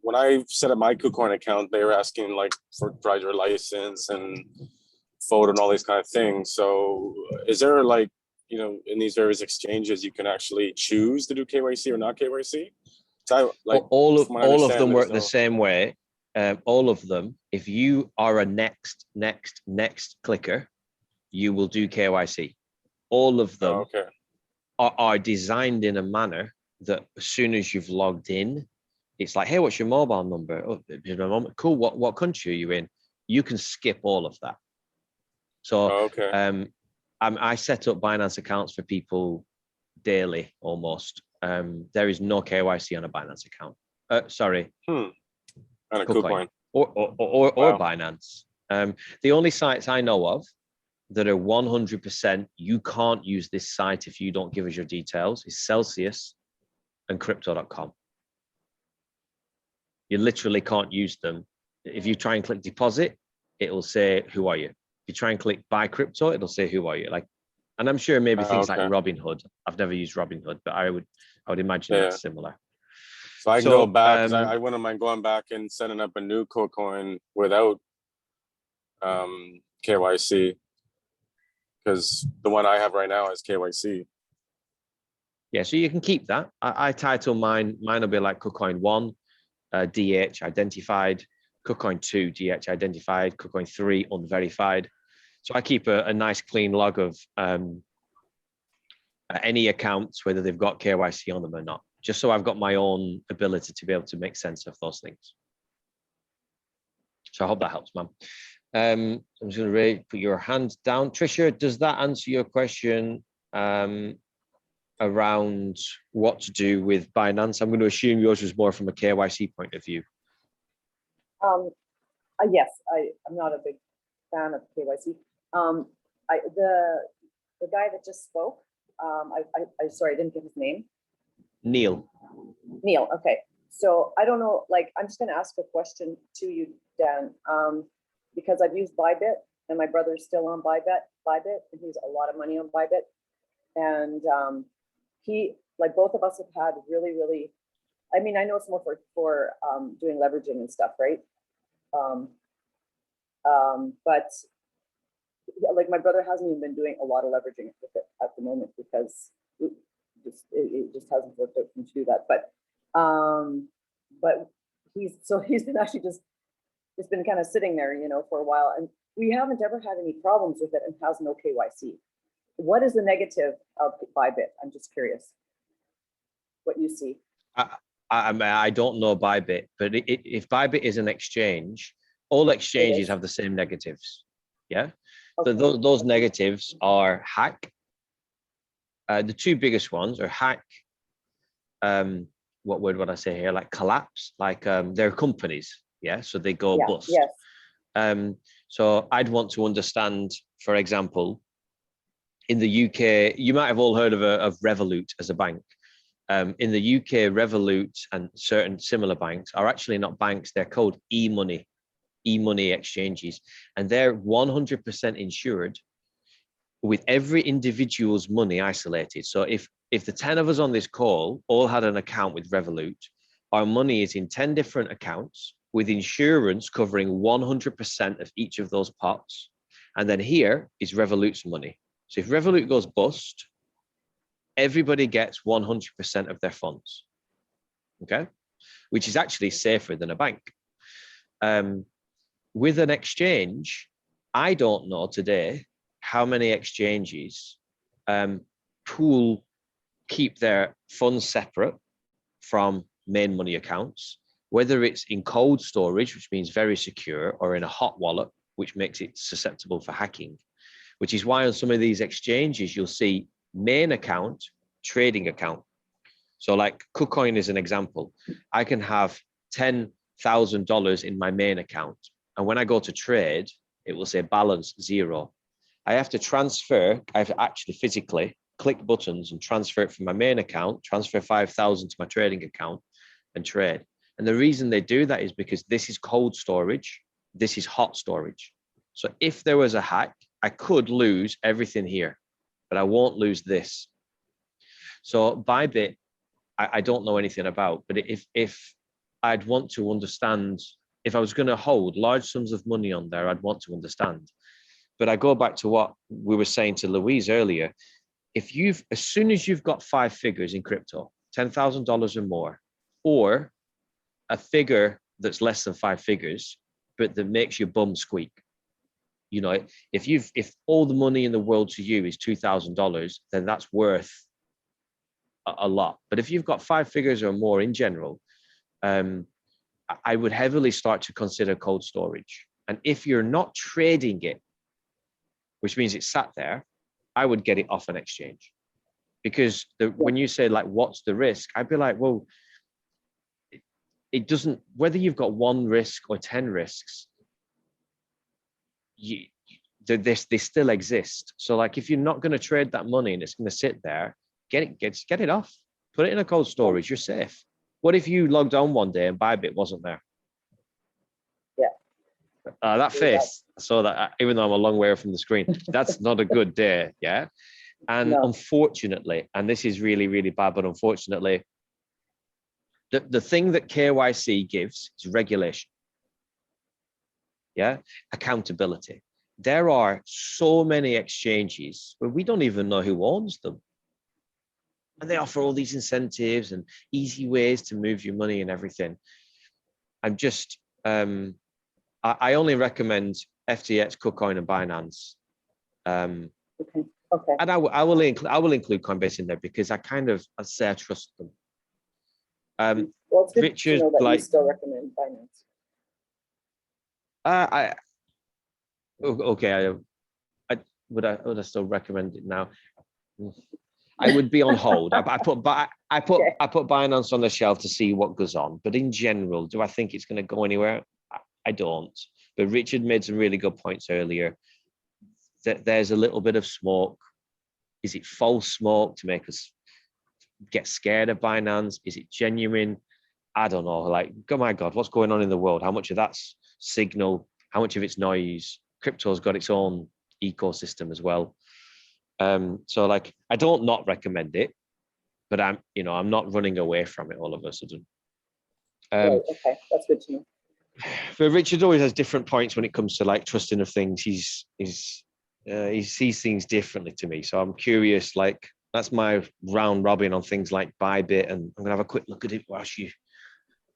When I set up my KuCoin account, they were asking like for driver license and photo and all these kind of things. So is there like, you know, in these various exchanges, you can actually choose to do KYC or not KYC? So
all of them work the same way. All of them, if you are a next clicker, you will do KYC. All of them are designed in a manner that as soon as you've logged in, it's like, hey, what's your mobile number? Oh, cool. What country are you in? You can skip all of that. So I set up Binance accounts for people daily almost. There is no KYC on a Binance account. Sorry.
On a KuCoin.
Or Binance. The only sites I know of that are 100% you can't use this site if you don't give us your details is Celsius and crypto.com. You literally can't use them. If you try and click deposit, it will say, who are you? If you try and click buy crypto, it'll say, who are you? Like, and I'm sure maybe things like Robinhood. I've never used Robinhood, but I would imagine it's similar.
So I can go back, because I wouldn't mind going back and setting up a new KuCoin without KYC, because the one I have right now is KYC.
Yeah, so you can keep that. I title mine. Mine will be like KuCoin 1, DH identified, KuCoin 2, DH identified, KuCoin 3 unverified. So I keep a nice clean log of any accounts, whether they've got KYC on them or not, just so I've got my own ability to be able to make sense of those things. So I hope that helps, ma'am. I'm just going to put your hand down. Trisha, does that answer your question around what to do with Binance? I'm going to assume yours was more from a KYC point of view.
Yes, I'm not a big fan of KYC. The guy that just spoke, I sorry, I didn't get his name.
Neil.
Neil, okay. So I don't know, like, I'm just going to ask a question to you, Dan, because I've used Bybit and my brother's still on Bybit, and he's a lot of money on Bybit. And he, like, both of us have had really, really, I mean, I know it's more for doing leveraging and stuff, right? But like my brother hasn't even been doing a lot of leveraging with it at the moment because it just hasn't worked out for him to do that. But he's been actually it's been kind of sitting there, you know, for a while, and we haven't ever had any problems with it and has no KYC. What is the negative of Bybit? I'm just curious what you see.
I don't know Bybit, but if Bybit is an exchange, all exchanges have the same negatives. Yeah. Okay. So those negatives are hack. The two biggest ones are hack. What word would I say here? Like collapse. Like they're companies. Yeah. So they go bust. Yes. So I'd want to understand, for example, in the UK, you might have all heard of Revolut as a bank. In the UK, Revolut and certain similar banks are actually not banks. They're called e-money exchanges, and they're 100% insured with every individual's money isolated. So if the 10 of us on this call all had an account with Revolut, our money is in 10 different accounts with insurance covering 100% of each of those pots. And then here is Revolut's money. So if Revolut goes bust, everybody gets 100% of their funds, okay? Which is actually safer than a bank. With an exchange, I don't know today how many exchanges keep their funds separate from main money accounts whether it's in cold storage, which means very secure, or in a hot wallet, which makes it susceptible for hacking, which is why on some of these exchanges, you'll see main account, trading account. So like KuCoin is an example. I can have $10,000 in my main account. And when I go to trade, it will say balance 0. I have to transfer, I have to actually physically click buttons and transfer it from my main account, transfer 5,000 to my trading account and trade. And the reason they do that is because this is cold storage, this is hot storage. So if there was a hack, I could lose everything here, but I won't lose this. So Bybit, I don't know anything about, but if I'd want to understand, if I was going to hold large sums of money on there, I'd want to understand. But I go back to what we were saying to Louise earlier. If as soon as you've got 5 figures in crypto, $10,000 or more, or a figure that's less than 5 figures, but that makes your bum squeak. You know, if all the money in the world to you is $2,000, then that's worth a lot. But if you've got 5 figures or more in general, I would heavily start to consider cold storage. And if you're not trading it, which means it's sat there, I would get it off an exchange. Because when you say like, what's the risk? I'd be like, well, it doesn't, whether you've got 1 risk or 10 risks, they still exist. So like, if you're not going to trade that money and it's going to sit there, get it off, put it in a cold storage, you're safe. What if you logged on one day and Bybit wasn't there?
Yeah.
That face, I saw that, even though I'm a long way from the screen, that's not a good day, yeah? And
No.
Unfortunately, and this is really, really bad, but unfortunately, the thing that KYC gives is regulation, yeah? Accountability. There are so many exchanges where we don't even know who owns them. And they offer all these incentives and easy ways to move your money and everything. I'm just, I only recommend FTX, KuCoin, and Binance.
Okay. Okay.
And I will include Coinbase in there because I say I trust them.
Well, it's good
Richard,
to know that
like,
you still recommend Binance.
Okay, would I still recommend it now? I would be on hold. I put Binance on the shelf to see what goes on. But in general, do I think it's going to go anywhere? I don't. But Richard made some really good points earlier. That there's a little bit of smoke. Is it false smoke to make us get scared of Binance? Is it genuine? I don't know. Like, oh my God, what's going on in the world? How much of that's signal? How much of it's noise? Crypto's got its own ecosystem as well. So like, I don't not recommend it, but I'm not running away from it all of a sudden.
Right, okay, that's good to know.
But Richard always has different points when it comes to like trusting of things. He sees things differently to me. So I'm curious, like, that's my round robin on things like Bybit, and I'm gonna have a quick look at it whilst you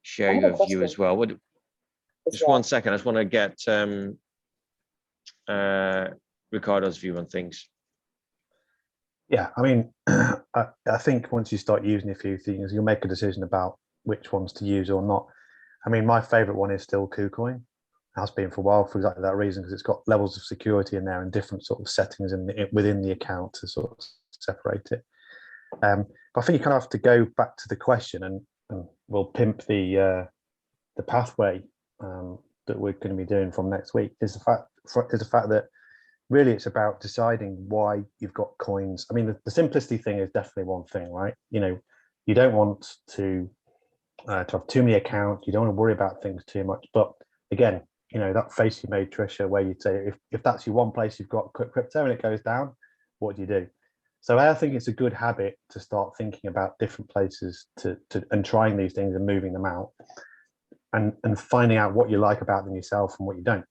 share your view as well. Just 1 second, I just want to get Ricardo's view on things.
Yeah, I mean, I think once you start using a few things, you'll make a decision about which ones to use or not. I mean, my favorite one is still KuCoin. It has been for a while for exactly that reason, because it's got levels of security in there and different sort of settings within the account to sort of separate it. But I think you kind of have to go back to the question, and we'll pimp the pathway that we're going to be doing from next week. Is the fact that really it's about deciding why you've got coins. I mean, the simplicity thing is definitely one thing, right? You know, you don't want to have too many accounts. You don't want to worry about things too much. But again, you know, that face you made, Trisha, where you'd say, if that's your one place you've got crypto and it goes down, what do you do? So I think it's a good habit to start thinking about different places and trying these things and moving them out and finding out what you like about them yourself and what you don't.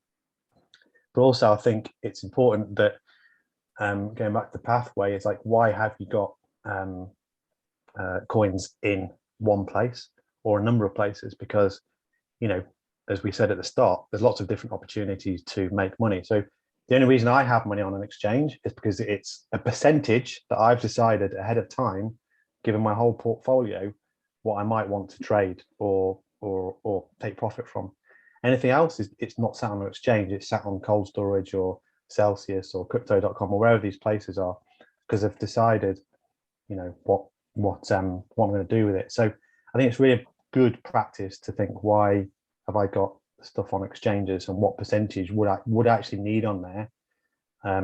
But also, I think it's important that going back to the pathway, it's like, why have you got coins in one place or a number of places? Because, you know, as we said at the start, there's lots of different opportunities to make money. So the only reason I have money on an exchange is because it's a percentage that I've decided ahead of time, given my whole portfolio, what I might want to trade or or take profit from. Anything else is it's not sat on an exchange, it's sat on cold storage or Celsius or crypto.com or wherever these places are, because they've decided, you know, what I'm going to do with it. So I think it's really good practice to think, why have I got stuff on exchanges, and what percentage would I actually need on there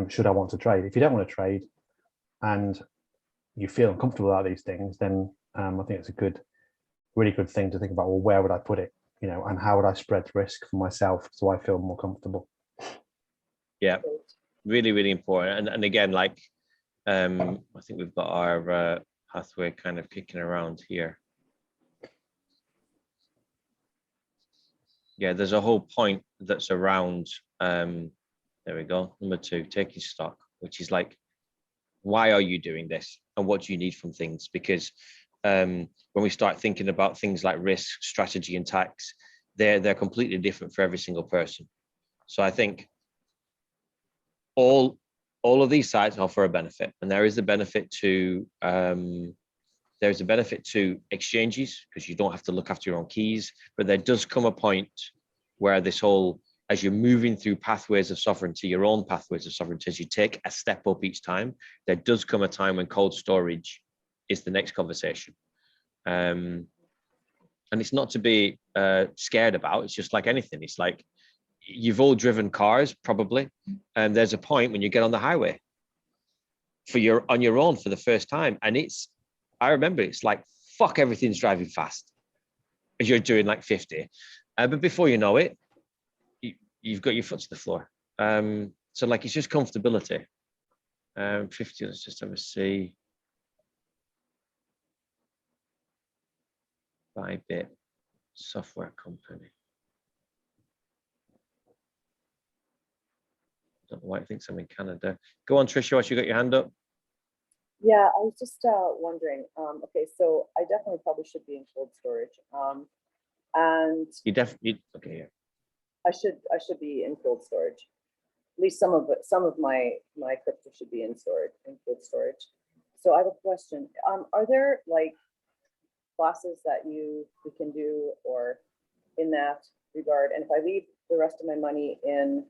should I want to trade. If you don't want to trade and you feel uncomfortable about these things, then I think it's a really good thing to think about, well, where would I put it, you know, and how would I spread risk for myself so I feel more comfortable.
Yeah, really, really important. And again, like, I think we've got our pathway kind of kicking around here. Yeah, there's a whole point that's around, there we go, number 2, taking stock, which is like, why are you doing this and what do you need from things? Because when we start thinking about things like risk, strategy, and tax, they're completely different for every single person. So I think all of these sites offer a benefit, and there is a benefit to there's a benefit to exchanges, because you don't have to look after your own keys. But there does come a point where this whole, as you're moving through pathways of sovereignty, your own pathways of sovereignty, as you take a step up each time, there does come a time when cold storage is the next conversation. And it's not to be scared about. It's just like anything. It's like, you've all driven cars probably, and there's a point when you get on the highway on your own for the first time, and I remember it's like, fuck, everything's driving fast as you're doing like 50, but before you know it, you've got your foot to the floor. So like, it's just comfortability. 50, let's just have a see. Bybit software company. I don't know why I think I'm in Canada. Go on, Tricia, what you got your hand up?
Yeah, I was just wondering. Okay, so I definitely probably should be in cold storage. And
You definitely, okay, yeah.
I should be in cold storage. At least some of my crypto should be in cold storage. So I have a question. Are there like classes that we can do or in that regard? And if I leave the rest of my money in,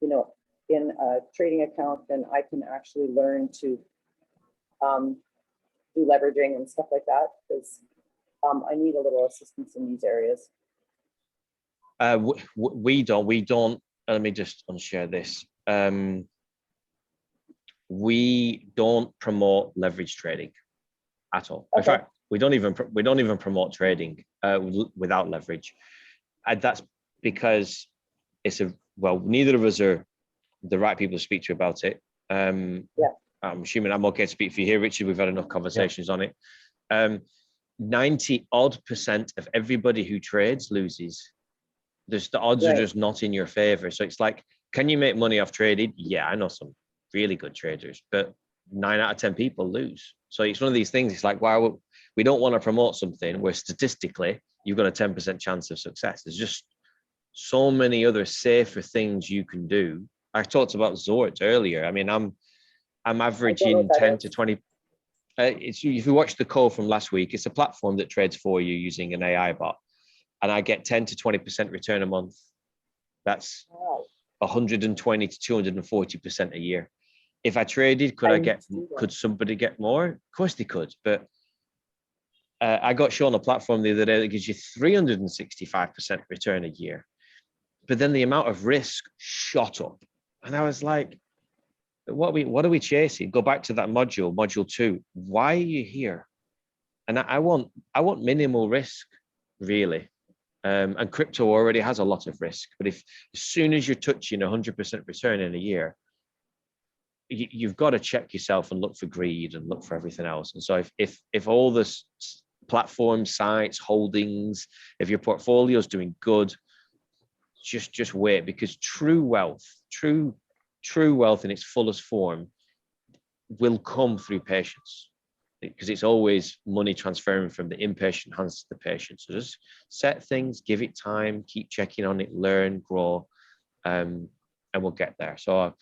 you know, in a trading account, then I can actually learn to do leveraging and stuff like that, because I need a little assistance in these areas.
We don't, let me just unshare this. We don't promote leverage trading at all. Okay. In fact, we don't even promote trading without leverage. And that's because neither of us are the right people to speak to about it.
Yeah.
I'm assuming I'm okay to speak for you here, Richard. We've had enough conversations on it. 90% of everybody who trades loses. The odds are just not in your favor. So it's like, can you make money off trading? Yeah, I know some really good traders, but 9 out of 10 people lose. So it's one of these things. It's like, wow, we don't want to promote something where statistically you've got a 10% chance of success. There's just so many other safer things you can do. I talked about Zort earlier. I mean, I'm averaging 10 to 20. If you watch the call from last week, it's a platform that trades for you using an AI bot, and I get 10 to 20% return a month. That's 120 to 240% a year. If I traded, could somebody get more? Of course they could, but I got shown a platform the other day that gives you 365% return a year. But then the amount of risk shot up, and I was like, what are we chasing? Go back to that module 2. Why are you here? And I want minimal risk, really. And crypto already has a lot of risk. But as soon as you're touching 100% return in a year, you've got to check yourself and look for greed and look for everything else. And so if all this platform sites, holdings, if your portfolio is doing good, just wait, because true wealth in its fullest form will come through patience, because it's always money transferring from the impatient hands to the patient. So just set things, give it time, keep checking on it, learn, grow, and we'll get there. So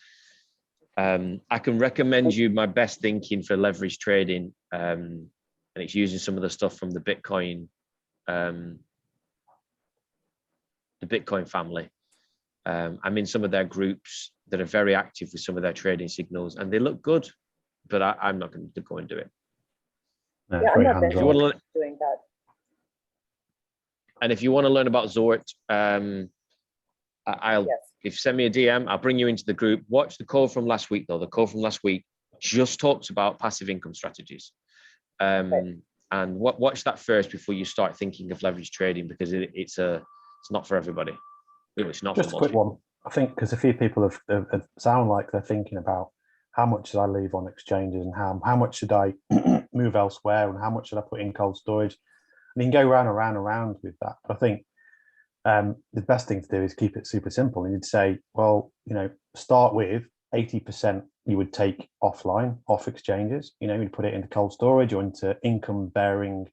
I can recommend you my best thinking for leverage trading, and it's using some of the stuff from the Bitcoin the Bitcoin family. I'm in some of their groups that are very active with some of their trading signals, and they look good, but I'm not going to go and do it.
No,
Yeah,
it's
I'm
very
not
If you want
hands-on.
to,
doing that.
and if you want to learn about Zort, I'll
Yes.
if you send me a DM, I'll bring you into the group. Watch the call from last week, though. The call from last week just talks about passive income strategies.
Okay.
And watch that first before you start thinking of leverage trading, because it's not for everybody. It's not
Just
for
a
most
quick
people.
one. I think because a few people have sound like they're thinking about how much should I leave on exchanges and how much should I move elsewhere and how much should I put in cold storage. And you can go round and round and round with that. But I think the best thing to do is keep it super simple. And you'd say, well, start with 80% you would take offline, off exchanges. You'd put it into cold storage or into income bearing,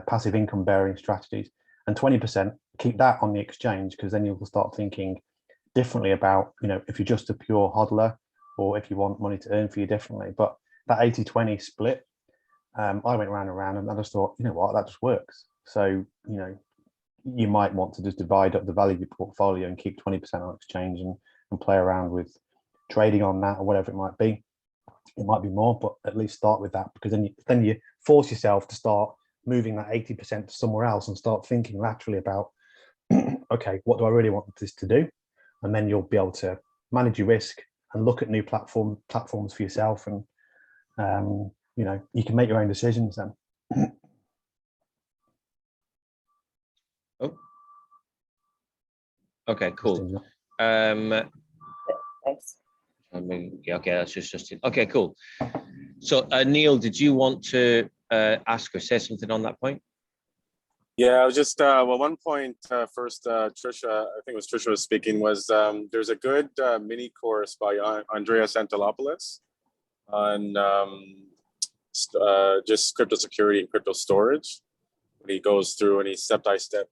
passive income bearing strategies. And 20% keep that on the exchange, because then you'll start thinking differently about, if you're just a pure hodler or if you want money to earn for you differently. But that 80-20 split, I went round and round and I just thought, you know what, that just works. So, you might want to just divide up the value of your portfolio and keep 20% on exchange and play around with trading on that or whatever it might be. It might be more, but at least start with that, because then you force yourself to start moving that 80% to somewhere else and start thinking laterally about, okay, what do I really want this to do? And then you'll be able to manage your risk and look at new platforms for yourself, and you can make your own decisions then.
Oh, okay, cool.
Thanks.
Okay, that's just it. Okay, cool. So Neil, did you want to ask or say something on that point?
Yeah, I was just one point first. Trisha, I think it was Trisha was speaking. Was there's a good mini course by Andreas Antonopoulos on just crypto security and crypto storage. He goes through and he step by step,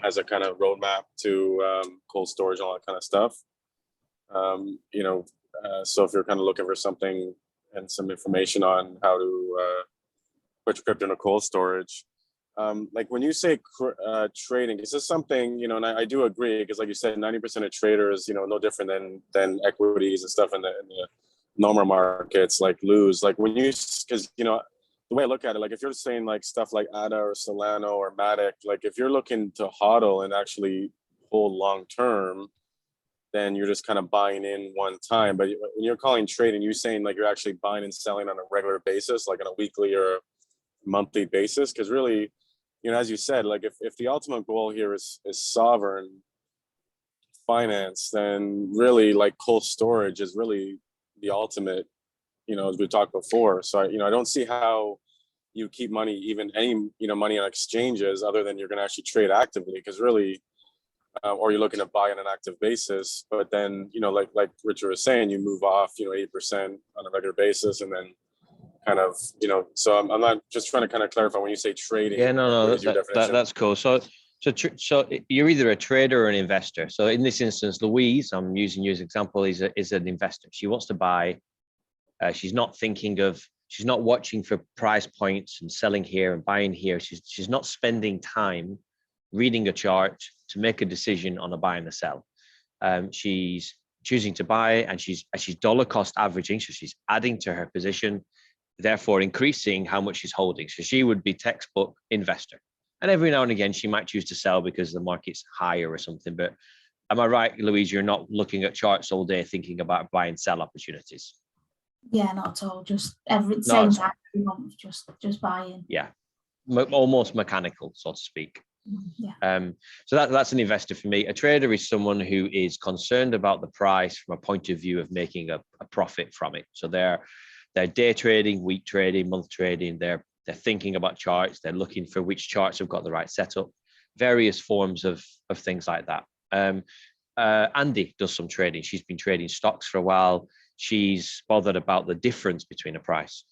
has a kind of roadmap to cold storage and all that kind of stuff. So if you're kind of looking for something and some information on how to put your crypto in a cold storage, like when you say trading, is this something, and I do agree, because like you said, 90% of traders, no different than equities and stuff in the normal markets, like lose. Like when because the way I look at it, like if you're saying like stuff like ADA or Solana or Matic, like if you're looking to hodl and actually hold long term, then you're just kind of buying in one time. But when you're calling trading, you're saying like you're actually buying and selling on a regular basis, like on a weekly or monthly basis. Because really, as you said, like if the ultimate goal here is sovereign finance, then really like cold storage is really the ultimate, as we talked before. So I don't see how you keep money, even any money on exchanges, other than you're going to actually trade actively, because really or you're looking to buy on an active basis. But then like Richard was saying, you move off 8% on a regular basis, and then kind of so I'm not just trying to kind of clarify when you say trading.
Yeah, no,
what is your definition?
that's cool. So you're either a trader or an investor. So in this instance, Louise, I'm using you as an example, is an investor. She wants to buy. She's not watching for price points and selling here and buying here. She's not spending time reading a chart to make a decision on a buy and a sell. She's choosing to buy, and she's dollar cost averaging. So she's adding to her position, therefore increasing how much she's holding. So she would be textbook investor. And every now and again, she might choose to sell because the market's higher or something. But am I right, Louise? You're not looking at charts all day thinking about buy and sell opportunities.
Yeah, not at all. Just same time every month, just buying.
Yeah, almost mechanical, so to speak.
Yeah.
So that's an investor for me. A trader is someone who is concerned about the price from a point of view of making a profit from it. So they're day trading, week trading, month trading. They're thinking about charts. They're looking for which charts have got the right setup. Various forms of things like that. Andy does some trading. She's been trading stocks for a while. She's bothered about the difference between a price.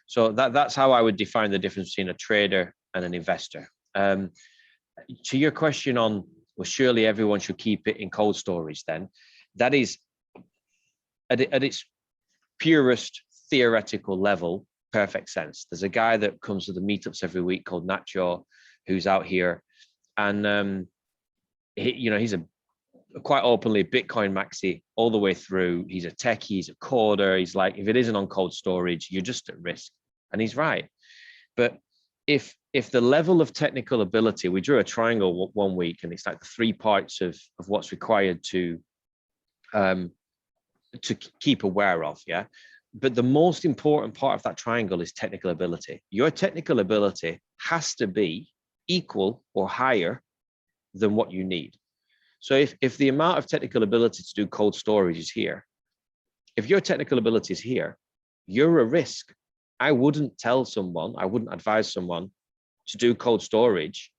So that's how I would define the difference between a trader and an investor. To your question on, well, surely everyone should keep it in cold storage, then that is at its purest theoretical level, perfect sense. There's a guy that comes to the meetups every week called Nacho, who's out here, and he's a quite openly Bitcoin maxi all the way through. He's a techie, he's a coder. He's like, if it isn't on cold storage, you're just at risk. And he's right. But if the level of technical ability, we drew a triangle one week, and it's like the 3 parts of what's required to keep aware of, yeah. But the most important part of that triangle is technical ability. Your technical ability has to be equal or higher than what you need. So if the amount of technical ability to do cold storage is here, if your technical ability is here, you're a risk. I wouldn't advise someone to do cold storage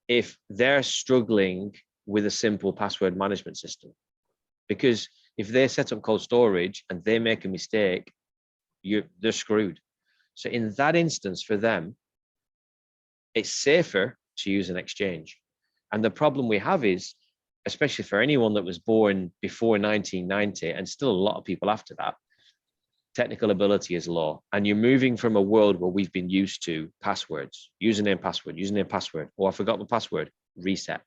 if they're struggling with a simple password management system. Because if they set up cold storage and they make a mistake, they're screwed. So in that instance, for them, it's safer to use an exchange. And the problem we have is, especially for anyone that was born before 1990, and still a lot of people after that, technical ability is low. And you're moving from a world where we've been used to passwords, username, password. Oh, I forgot my password, reset.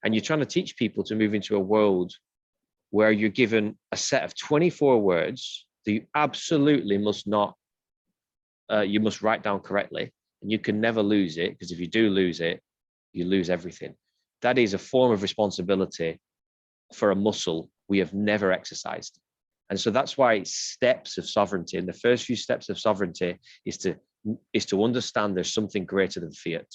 And you're trying to teach people to move into a world where you're given a set of 24 words that you absolutely must not, you must write down correctly. And you can never lose it, because if you do lose it, you lose everything. That is a form of responsibility for a muscle we have never exercised. And so that's why steps of sovereignty, and the first few steps of sovereignty is to understand there's something greater than fiat.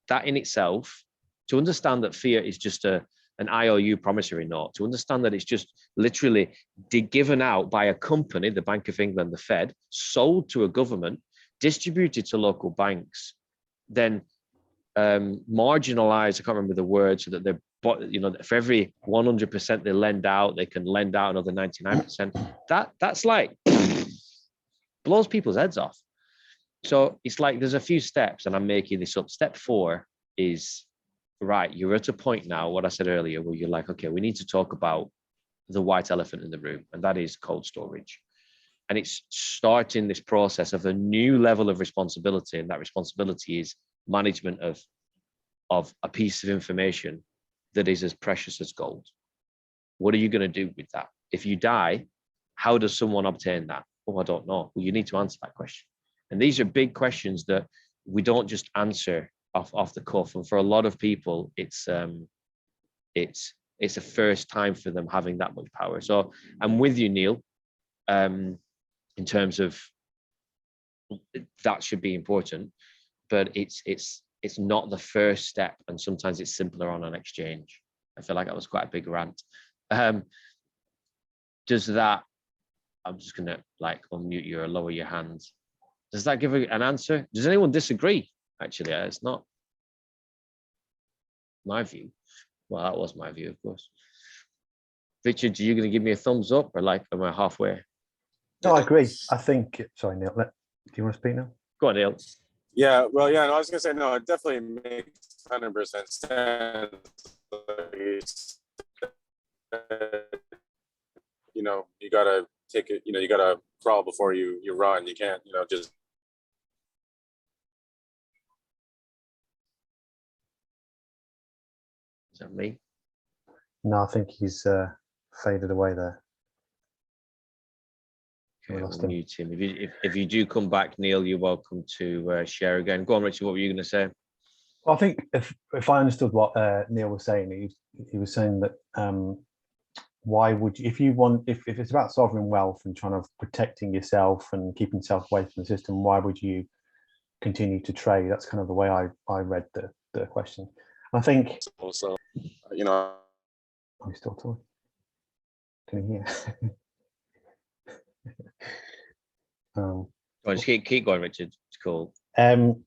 That in itself, to understand that fiat is just an IOU promissory note, to understand that it's just literally given out by a company, the Bank of England, the Fed, sold to a government, distributed to local banks, then marginalized, I can't remember the word, so that they're, for every 100% they lend out, they can lend out another 99%. That's like blows people's heads off. So it's like there's a few steps, and I'm making this up. Step 4 is, right, you're at a point now, what I said earlier, where you're like, okay, we need to talk about the white elephant in the room, and that is cold storage. And it's starting this process of a new level of responsibility, and that responsibility is management of a piece of information that is as precious as gold. What are you going to do with that? If you die, how does someone obtain that? Oh, I don't know. Well, you need to answer that question. And these are big questions that we don't just answer off the cuff. And for a lot of people, it's a first time for them having that much power. So I'm with you, Neil, in terms of that should be important, but it's not the first step, and sometimes it's simpler on an exchange. I feel like that was quite a big rant. Does that, I'm just gonna like unmute you or lower your hands. Does that give an answer? Does anyone disagree? Actually, it's not my view. Well, that was my view, of course. Richard, are you gonna give me a thumbs up, or like, am I halfway?
No, I agree. I think, sorry, Neil, do you want to speak now?
Go on, Neil.
Yeah, well, yeah, no, I was gonna say, no, it definitely makes 100% sense. You gotta take it, you gotta crawl before you run. You can't, just.
Is that me?
No, I think he's faded away there.
Okay, we'll mute him. If you do come back, Neil, you're welcome to share again. Go on, Richard, what were you going to say?
Well, I think if I understood what Neil was saying, he was saying that why would you, if it's about sovereign wealth and trying to protecting yourself and keeping yourself away from the system, why would you continue to trade? That's kind of the way I read the question. I think
also,
are you still talking? Can you hear?
Just keep going, Richard. It's cool.
And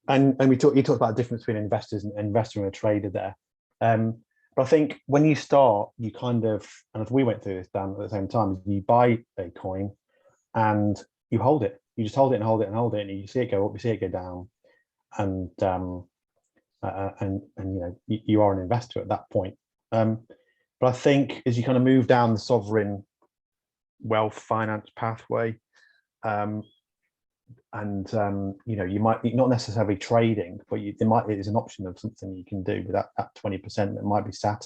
you talked about the difference between investors and investor and a trader there. But I think when you start, you kind of, and as we went through this, Dan, at the same time, you buy a coin and you hold it. You just hold it and hold it and hold it, and you see it go up, you see it go down, and you are an investor at that point. But I think as you kind of move down the sovereign wealth finance pathway, you might not necessarily trading, but it is an option of something you can do with that 20% that might be sat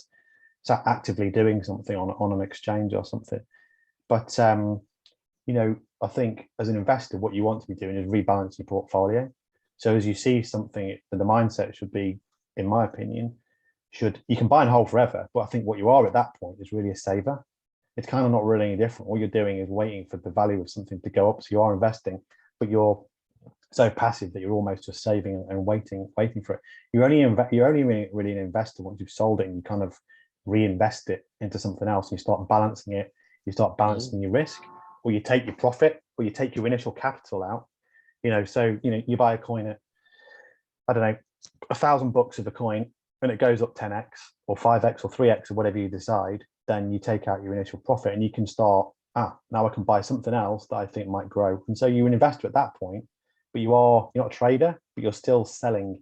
actively doing something on an exchange or something. But I think as an investor, what you want to be doing is rebalance your portfolio. So as you see something, the mindset should be, in my opinion, you can buy and hold forever, but I think what you are at that point is really a saver. It's kind of not really any different. All you're doing is waiting for the value of something to go up. So you are investing, but you're so passive that you're almost just saving and waiting for it. You're only really an investor once you've sold it and you kind of reinvest it into something else and you start balancing it. You start balancing your risk, or you take your profit, or you take your initial capital out. So you buy a coin at, I don't know, $1,000 of a coin, and it goes up 10x or 5x or 3x or whatever you decide. Then you take out your initial profit and you can start, now I can buy something else that I think might grow. And so you're an investor at that point, but you're not a trader, but you're still selling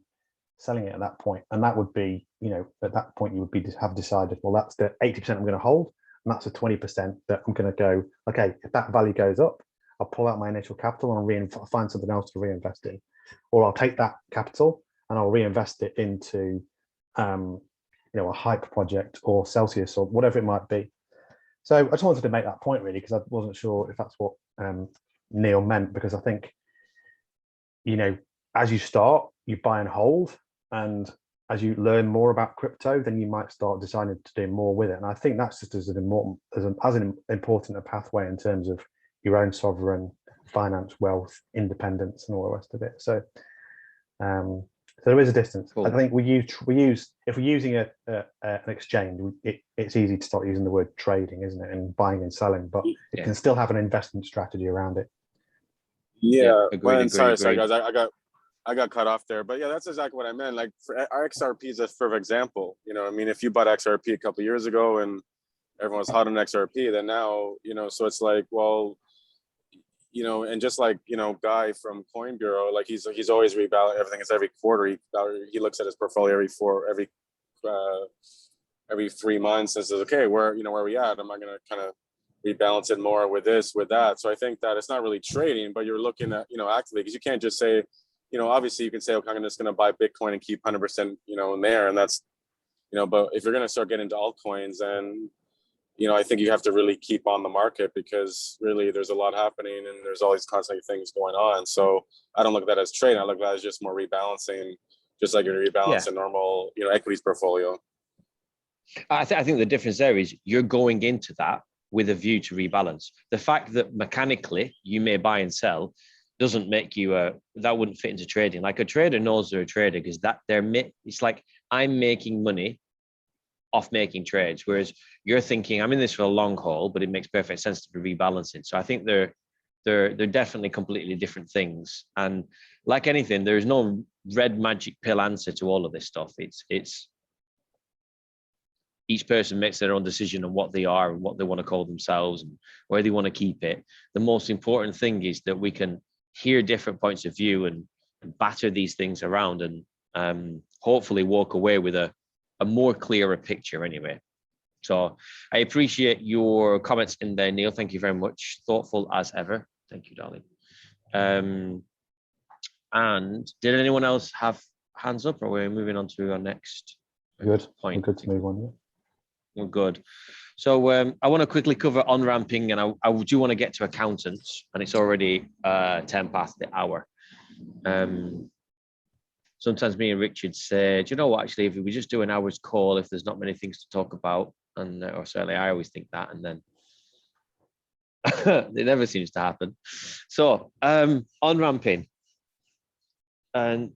it at that point. And that would be, at that point you would have decided, well, that's the 80% I'm going to hold, and that's the 20% that I'm going to go, okay, if that value goes up, I'll pull out my initial capital and find something else to reinvest in. Or I'll take that capital and I'll reinvest it into a hype project or Celsius or whatever it might be. So I just wanted to make that point really, because I wasn't sure if that's what Neil meant, because I think, as you start, you buy and hold, and as you learn more about crypto, then you might start deciding to do more with it. And I think that's just as important a pathway in terms of your own sovereign finance, wealth, independence, and all the rest of it. So there is a distance. Cool. I think if we're using an exchange, it's easy to start using the word trading, isn't it? And buying and selling, but it can still have an investment strategy around it.
Yeah.
Agreed.
Sorry, guys. I got cut off there, but yeah, that's exactly what I meant. Like for XRP is a perfect example. If you bought XRP a couple of years ago and everyone was hot on XRP, then now, so it's like, well, and just like, Guy from Coin Bureau, like he's always rebalancing everything. It's every quarter. He looks at his portfolio every 3 months and says, okay, where are we at? Am I going to kind of rebalance it more with this, with that? So I think that it's not really trading, but you're looking at, actively, because you can't just say, obviously you can say, okay, I'm just going to buy Bitcoin and keep 100%, in there. And that's, but if you're going to start getting into altcoins, then, I think you have to really keep on the market, because really there's a lot happening and there's all these constant things going on. So I don't look at that as trading. I look at that as just more rebalancing, just like you're rebalancing a normal, equities portfolio.
I think the difference there is you're going into that with a view to rebalance. The fact that mechanically you may buy and sell doesn't make you that wouldn't fit into trading. Like a trader knows they're a trader because it's like, I'm making money off making trades, whereas you're thinking, I'm in this for a long haul, but it makes perfect sense to be rebalancing. So I think they're definitely completely different things. And like anything, there's no red magic pill answer to all of this stuff. It's each person makes their own decision on what they are and what they want to call themselves and where they want to keep it. The most important thing is that we can hear different points of view and batter these things around and hopefully walk away with a more clearer picture anyway. So I appreciate your comments in there, Neil. Thank you very much. Thoughtful as ever. Thank you, darling. And did anyone else have hands up, or are we moving on to our next point?
We're good to move on, yeah.
We're good. So I want to quickly cover on-ramping, and I do want to get to accountants, and it's already 10 past the hour. Sometimes me and Richard say, do you know what, actually, if we just do an hour's call, if there's not many things to talk about, and or certainly I always think that, and then it never seems to happen. So on-ramping. And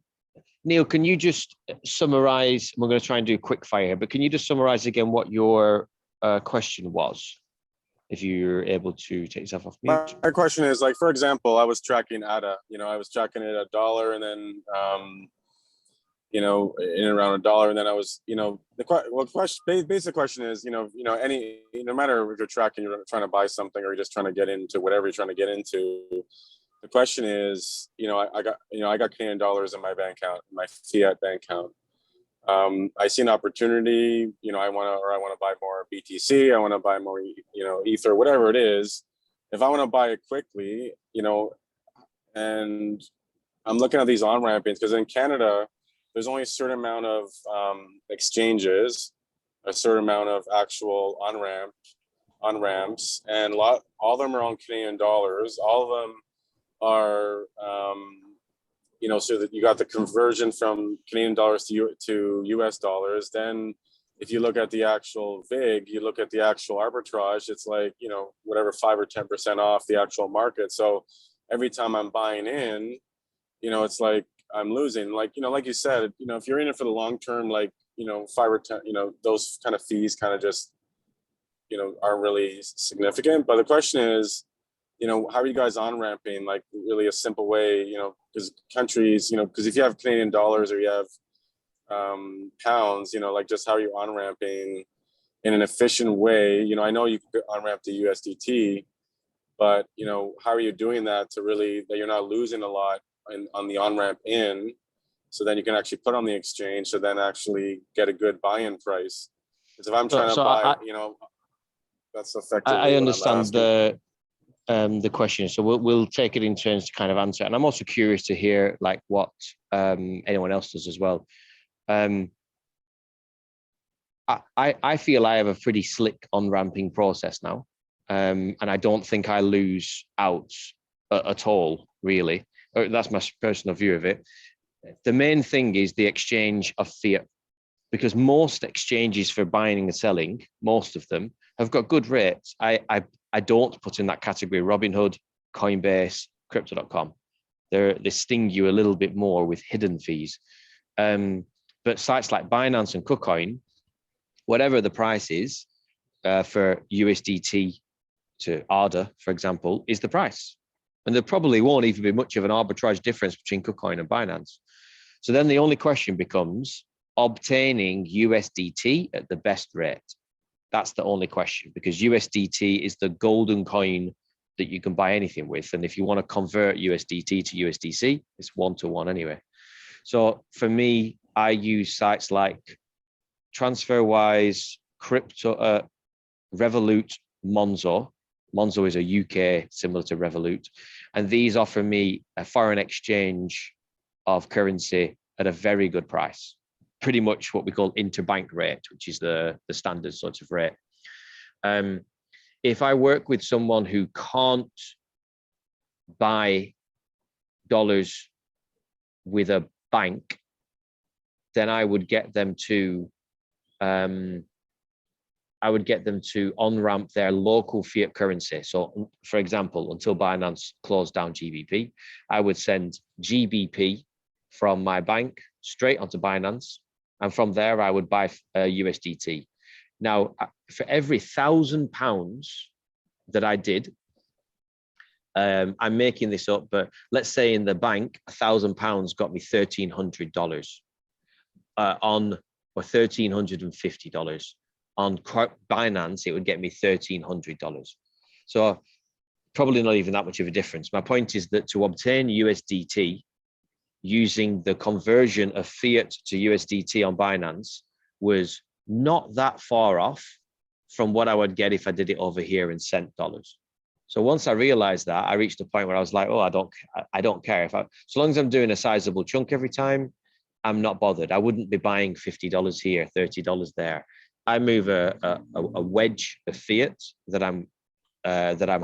Neil, can you just summarize, we're going to try and do a quick fire here, but can you just summarize again what your question was, if you're able to take yourself off mute?
My question is, like, for example, I was tracking ADA, I was tracking it $1 and then, in around $1, and then I was, the basic question is, no matter if you're tracking, you're trying to buy something or you're just trying to get into whatever you're trying to get into. The question is, I got Canadian dollars in my bank account, my fiat bank account. I see an opportunity, I want to buy more BTC, I want to buy more, Ether, whatever it is. If I want to buy it quickly, And I'm looking at these on-rampings because in Canada, there's only a certain amount of exchanges, a certain amount of actual on-ramps, and all of them are on Canadian dollars. All of them are, you know, so that you got the conversion from Canadian dollars to US dollars. Then if you look at the actual VIG, you look at the actual arbitrage, it's like, you know, whatever 5 or 10% off the actual market. So every time I'm buying in, you know, it's like I'm losing. Like, you know, like you said, you know, if you're in it for the long term, like, you know, 5 or 10, you know, those kind of fees kind of just, you know, aren't really significant. But the question is, you know, how are you guys on ramping? Like really a simple way, you know, because countries, you know, because if you have Canadian dollars or you have pounds, you know, like just how are you on ramping in an efficient way? You know, I know you can on ramp to USDT, but you know, how are you doing that to really that you're not losing a lot on the on ramp in, so then you can actually put on the exchange, so then actually get a good buy-in price. Because if I'm trying to buy, you know, that's effectively.
I understand the question, so we'll take it in turns to kind of answer. And I'm also curious to hear like what anyone else does as well. I feel I have a pretty slick on-ramping process now, and I don't think I lose out at all, really. That's my personal view of it. The main thing is the exchange of fiat, because most exchanges for buying and selling, most of them have got good rates. I don't put in that category Robinhood, Coinbase, Crypto.com. They sting you a little bit more with hidden fees. But sites like Binance and KuCoin, whatever the price is for USDT to ARDA, for example, is the price. And there probably won't even be much of an arbitrage difference between KuCoin and Binance. So then the only question becomes obtaining USDT at the best rate. That's the only question, because USDT is the golden coin that you can buy anything with. And if you want to convert USDT to USDC, it's 1-to-1 anyway. So for me, I use sites like TransferWise, Crypto, Revolut, Monzo. Monzo is a UK similar to Revolut. And these offer me a foreign exchange of currency at a very good price. Pretty much what we call interbank rate, which is the standard sort of rate. If I work with someone who can't buy dollars with a bank, then I would get them to on-ramp their local fiat currency. So for example, until Binance closed down GBP, I would send GBP from my bank straight onto Binance. And from there, I would buy USDT. Now, for every £1,000 that I did, I'm making this up, but let's say in the bank, £1,000 got me $1,300 or $1,350. On Binance, it would get me $1,300. So probably not even that much of a difference. My point is that to obtain USDT using the conversion of fiat to USDT on Binance was not that far off from what I would get if I did it over here and sent dollars. So once I realized that, I reached a point where I was like, oh, I don't care if so long as I'm doing a sizable chunk every time, I'm not bothered. I wouldn't be buying $50 here, $30 there. I move a wedge of fiat that I'm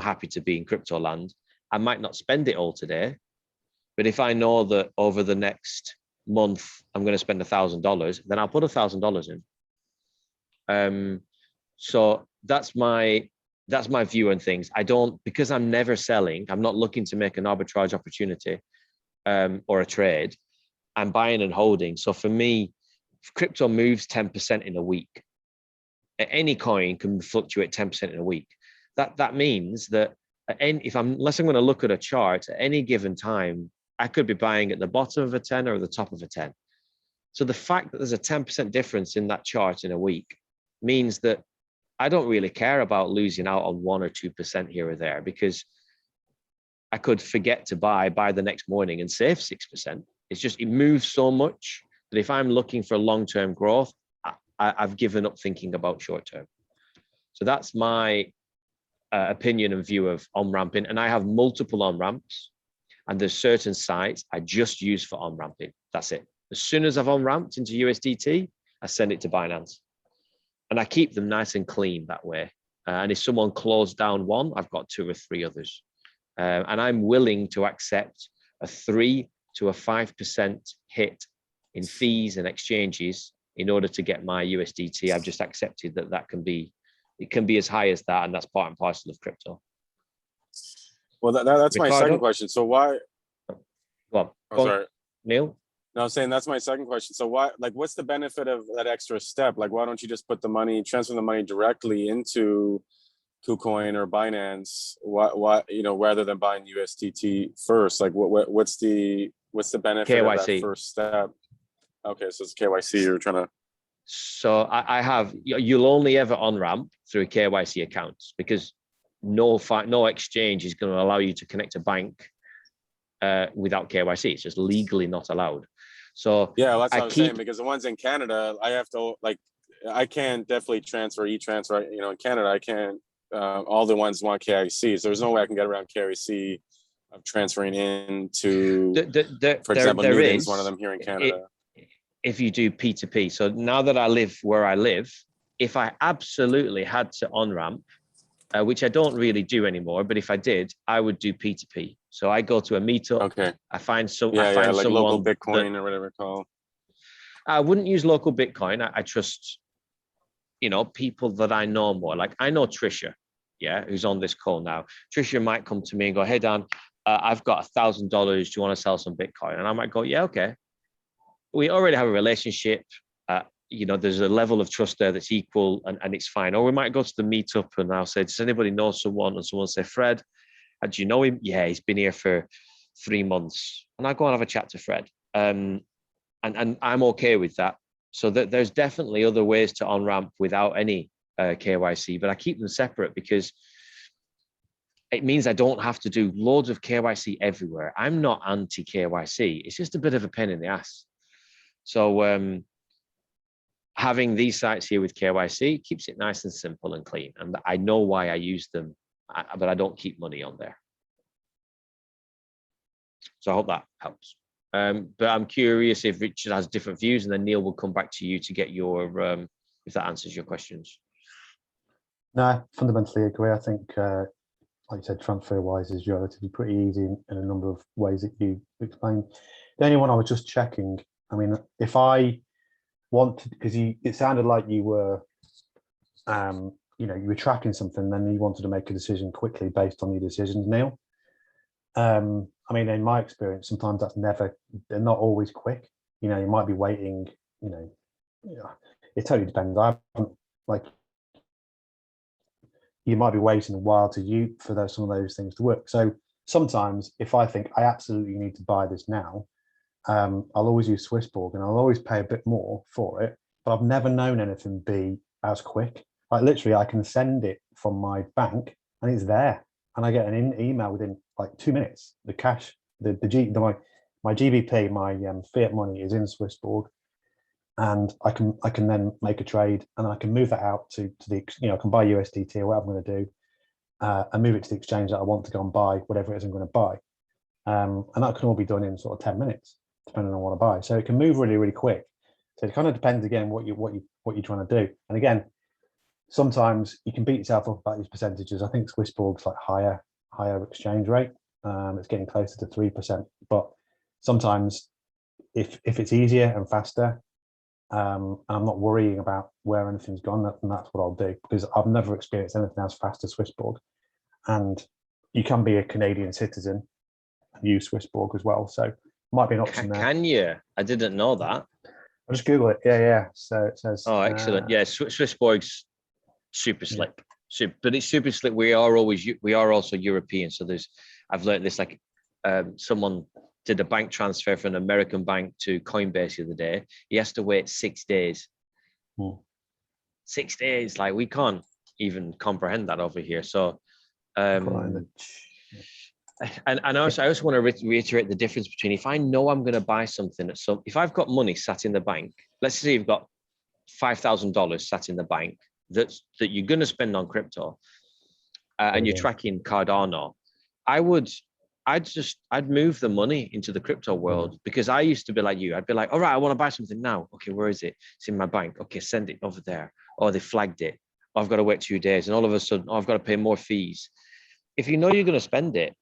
happy to be in crypto land. I might not spend it all today, but if I know that over the next month I'm going to spend $1,000, then I'll put $1,000 in. So that's my view on things. Because I'm never selling, I'm not looking to make an arbitrage opportunity or a trade. I'm buying and holding. So for me, crypto moves 10% in a week. Any coin can fluctuate 10% in a week. That means that unless I'm going to look at a chart at any given time, I could be buying at the bottom of a 10 or the top of a 10. So the fact that there's a 10% difference in that chart in a week means that I don't really care about losing out on 1 or 2% here or there, because I could forget to buy the next morning and save 6%. It's just, it moves so much that if I'm looking for long-term growth, I've given up thinking about short-term. So that's my opinion and view of on-ramping. And I have multiple on-ramps. And there's certain sites I just use for on-ramping. That's it. As soon as I've on-ramped into USDT, I send it to Binance. And I keep them nice and clean that way. And if someone closed down one, I've got 2 or 3 others. And I'm willing to accept a 3 to a 5% hit in fees and exchanges in order to get my USDT. I've just accepted that it can be as high as that, and that's part and parcel of crypto.
Well, that's my
Ricardo?
second question. So why?
Go on.
Oh, sorry.
Neil?
No, I'm saying that's my second question. So why, like, what's the benefit of that extra step? Like, why don't you just put the money, transfer the money directly into KuCoin or Binance? Why, rather than buying USDT first? Like, what's the benefit of that first step? Okay, so it's KYC you're trying to.
So I have, you'll only ever on-ramp through KYC accounts, because no exchange is going to allow you to connect a bank without KYC. It's just legally not allowed. So
yeah, that's what I'm saying, because the ones in Canada, I have to, like, I can definitely transfer e-transfer. In Canada, I can't. All the ones want KYC, so there's no way I can get around KYC of transferring into, for example, Newton's one of them here in Canada.
If you do P2P. So now that I live where I live, if I absolutely had to on-ramp, which I don't really do anymore, but if I did, I would do P2P. So I go to a meetup.
Okay.
I find like
someone local Bitcoin
that,
or whatever it's called.
I wouldn't use local Bitcoin. I trust, people that I know more. Like I know Trisha, who's on this call now. Trisha might come to me and go, "Hey Dan, I've got $1,000. Do you want to sell some Bitcoin?" And I might go, "Yeah, okay." We already have a relationship. There's a level of trust there that's equal, and it's fine. Or we might go to the meetup and I'll say, "Does anybody know someone?" And someone will say, "Fred, do you know him?" "Yeah, he's been here for 3 months." And I go and have a chat to Fred. And I'm okay with that. So that there's definitely other ways to on-ramp without any KYC, but I keep them separate because it means I don't have to do loads of KYC everywhere. I'm not anti-KYC. It's just a bit of a pain in the ass. So having these sites here with KYC keeps it nice and simple and clean. And I know why I use them, but I don't keep money on there. So I hope that helps. But I'm curious if Richard has different views, and then Neil will come back to you to get your, if that answers your questions.
No, I fundamentally agree. I think, like you said, transfer-wise is relatively pretty easy in a number of ways that you explained. The only one I was just checking, I mean, if I wanted, because it sounded like you were, you were tracking something, then you wanted to make a decision quickly based on your decisions, Neil. I mean, in my experience, sometimes they're not always quick. You might be waiting, it totally depends. You might be waiting a while for some of those things to work. So sometimes if I think I absolutely need to buy this now, I'll always use Swissborg and I'll always pay a bit more for it, but I've never known anything be as quick. Like literally I can send it from my bank and it's there. And I get an email within like 2 minutes. The cash, my GBP, my fiat money is in Swissborg, and I can then make a trade, and I can move that out to the, I can buy USDT or whatever I'm going to do, and move it to the exchange that I want to go and buy whatever it is I'm going to buy, and that can all be done in sort of 10 minutes, depending on what I buy. So it can move really, really quick. So it kind of depends again what you're trying to do, and again, sometimes you can beat yourself up about these percentages. I think Swissborg's like higher exchange rate. It's getting closer to 3%. But sometimes if it's easier and faster, and I'm not worrying about where anything's gone, then that's what I'll do, because I've never experienced anything as fast as Swissborg. And you can be a Canadian citizen and use Swissborg as well. So might be an option there.
Can you? I didn't know that.
I'll just Google it. Yeah. So it says.
Oh, excellent. Yeah, Swissborg's super slick. But it's super slick. We are also European. So I've learned this, like someone did a bank transfer from an American bank to Coinbase the other day. He has to wait 6 days. 6 days, like we can't even comprehend that over here. So and I also want to reiterate the difference between, if I know I'm going to buy something if I've got money sat in the bank, let's say you've got $5,000 sat in the bank that you're going to spend on crypto, and you're tracking Cardano, I would I'd move the money into the crypto world, because I used to be like you. I'd be like, all right, I want to buy something now. Okay, where is it? It's in my bank. Okay, send it over there. Oh, they flagged it. I've got to wait 2 days. And all of a sudden, I've got to pay more fees. If you know you're going to spend it,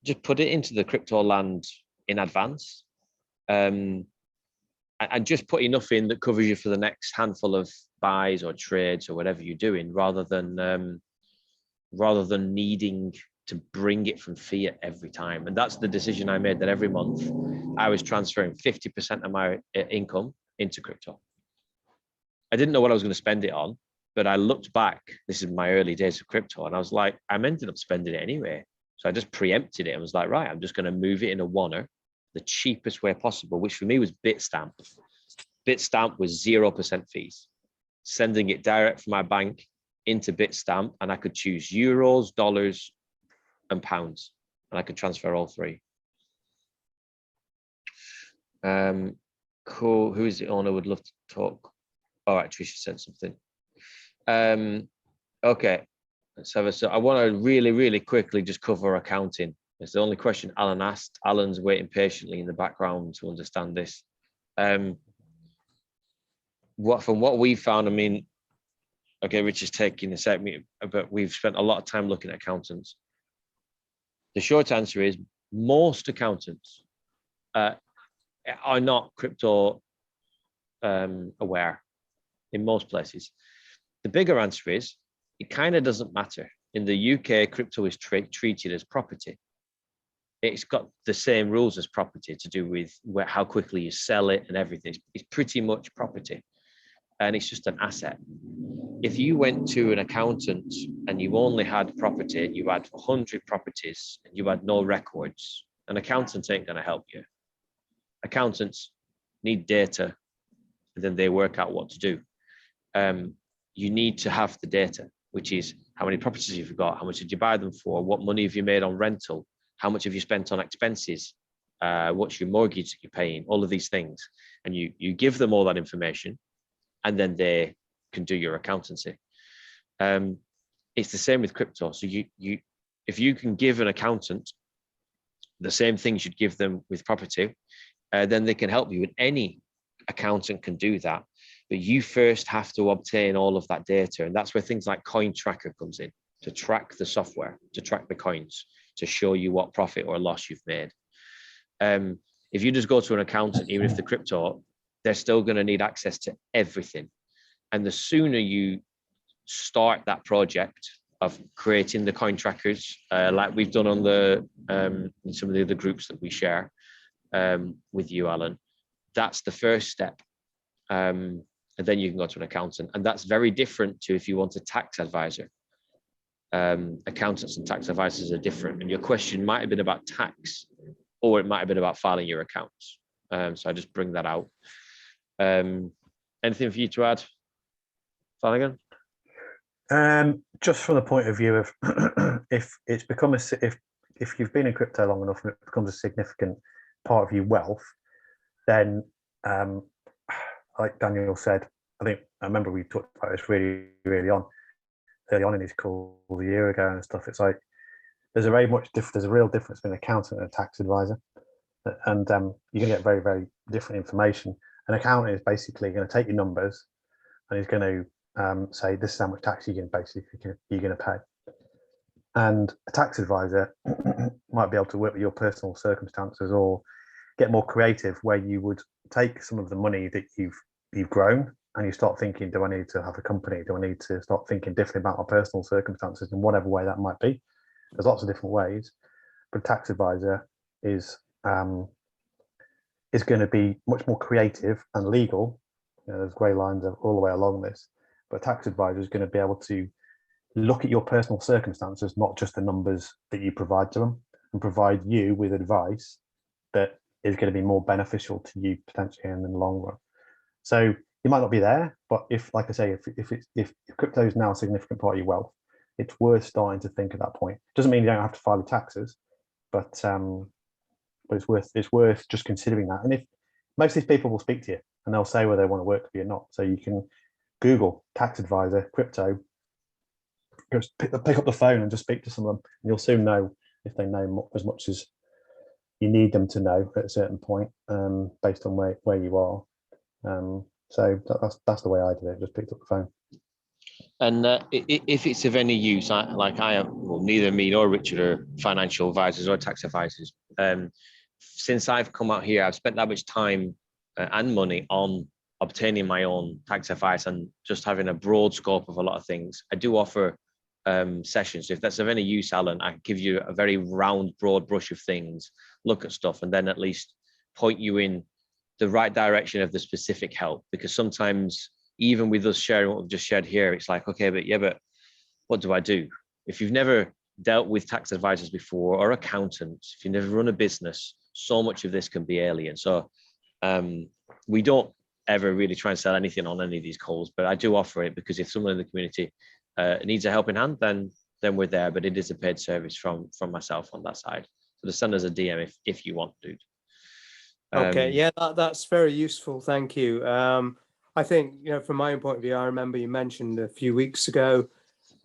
just put it into the crypto land in advance. And just put enough in that covers you for the next handful of buys or trades or whatever you're doing, rather than needing to bring it from fiat every time. And that's the decision I made, that every month I was transferring 50% of my income into crypto. I didn't know what I was going to spend it on, but I looked back, this is my early days of crypto, and I was like, I'm ended up spending it anyway. So I just preempted it and was like, right, I'm just going to move it in a oneer, the cheapest way possible, which for me was Bitstamp. Bitstamp was 0% fees, sending it direct from my bank into Bitstamp, and I could choose euros, dollars, and pounds, and I could transfer all three. Cool. Who is the owner? Would love to talk. All right, Tricia said something. Okay, let's have a. So I want to really quickly just cover accounting. It's the only question Alan asked. Alan's waiting patiently in the background to understand this. From what we found, I mean, okay, Rich is taking a sec, but we've spent a lot of time looking at accountants. The short answer is most accountants are not crypto aware in most places. The bigger answer is it kind of doesn't matter. In the UK, crypto is treated as property. It's got the same rules as property to do with how quickly you sell it and everything. It's pretty much property, and it's just an asset. If you went to an accountant and you only had property, you had 100 properties and you had no records, an accountant ain't going to help you. Accountants need data, and then they work out what to do. You need to have the data, which is how many properties you've got, how much did you buy them for, what money have you made on rental, how much have you spent on expenses, what's your mortgage that you're paying, all of these things. And you give them all that information, and then they can do your accountancy. It's the same with crypto. So if you can give an accountant the same things you'd give them with property, then they can help you. And any accountant can do that, but you first have to obtain all of that data. And that's where things like Coin Tracker comes in, to track the software, to track the coins, to show you what profit or loss you've made. If you just go to an accountant, even if the crypto, they're still going to need access to everything. And the sooner you start that project of creating the coin trackers, like we've done on the in some of the other groups that we share with you, Alan, that's the first step. And then you can go to an accountant. And that's very different to if you want a tax advisor. Accountants and tax advisors are different. And your question might have been about tax, or it might have been about filing your accounts. So I just bring that out. Anything for you to add, Flanagan?
Just from the point of view of if it's become if you've been in crypto long enough and it becomes a significant part of your wealth, then like Daniel said, I remember we talked about this really early on in his call a year ago and stuff. It's like there's a real difference between an accountant and a tax advisor, and you can get very different information. An accountant is basically going to take your numbers and he's going to say this is how much tax you're going to pay. And a tax advisor might be able to work with your personal circumstances or get more creative, where you would take some of the money that you've grown and you start thinking, do I need to have a company? Do I need to start thinking differently about my personal circumstances in whatever way that might be? There's lots of different ways, but a tax advisor is going to be much more creative and legal. There's grey lines all the way along this, but a tax advisor is going to be able to look at your personal circumstances, not just the numbers that you provide to them, and provide you with advice that is going to be more beneficial to you potentially in the long run. So you might not be there, but if, like I say, if crypto is now a significant part of your wealth, it's worth starting to think at that point. Doesn't mean you don't have to file the taxes, but it's worth just considering that. And if most of these people will speak to you and they'll say whether they want to work with you or not. So you can Google tax advisor, crypto, just pick up the phone and just speak to someone, and you'll soon know if they know as much as you need them to know at a certain point, based on where you are. So that's the way I did it. Just picked up the phone.
And if it's of any use, well, neither me nor Richard are financial advisors or tax advisors. Since I've come out here, I've spent that much time and money on obtaining my own tax advice and just having a broad scope of a lot of things. I do offer sessions. So if that's of any use, Alan, I give you a very round, broad brush of things, look at stuff, and then at least point you in the right direction of the specific help. Because sometimes, even with us sharing what we've just shared here, it's like, okay, but what do I do? If you've never dealt with tax advisors before or accountants, if you've never run a business, so much of this can be alien. So we don't ever really try and sell anything on any of these calls, but I do offer it because if someone in the community needs a helping hand, then we're there. But it is a paid service from myself on that side. So just send us a DM if you want, dude.
Okay, yeah, that's very useful. Thank you. I think, from my own point of view, I remember you mentioned a few weeks ago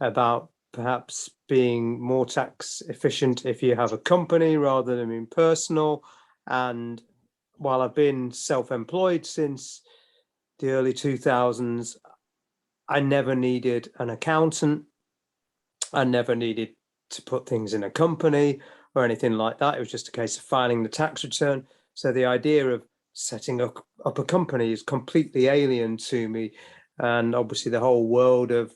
about perhaps being more tax efficient if you have a company rather than being personal. And while I've been self-employed since the early 2000s, I never needed an accountant. I never needed to put things in a company or anything like that. It was just a case of filing the tax return. So the idea of setting up a company is completely alien to me. And obviously the whole world of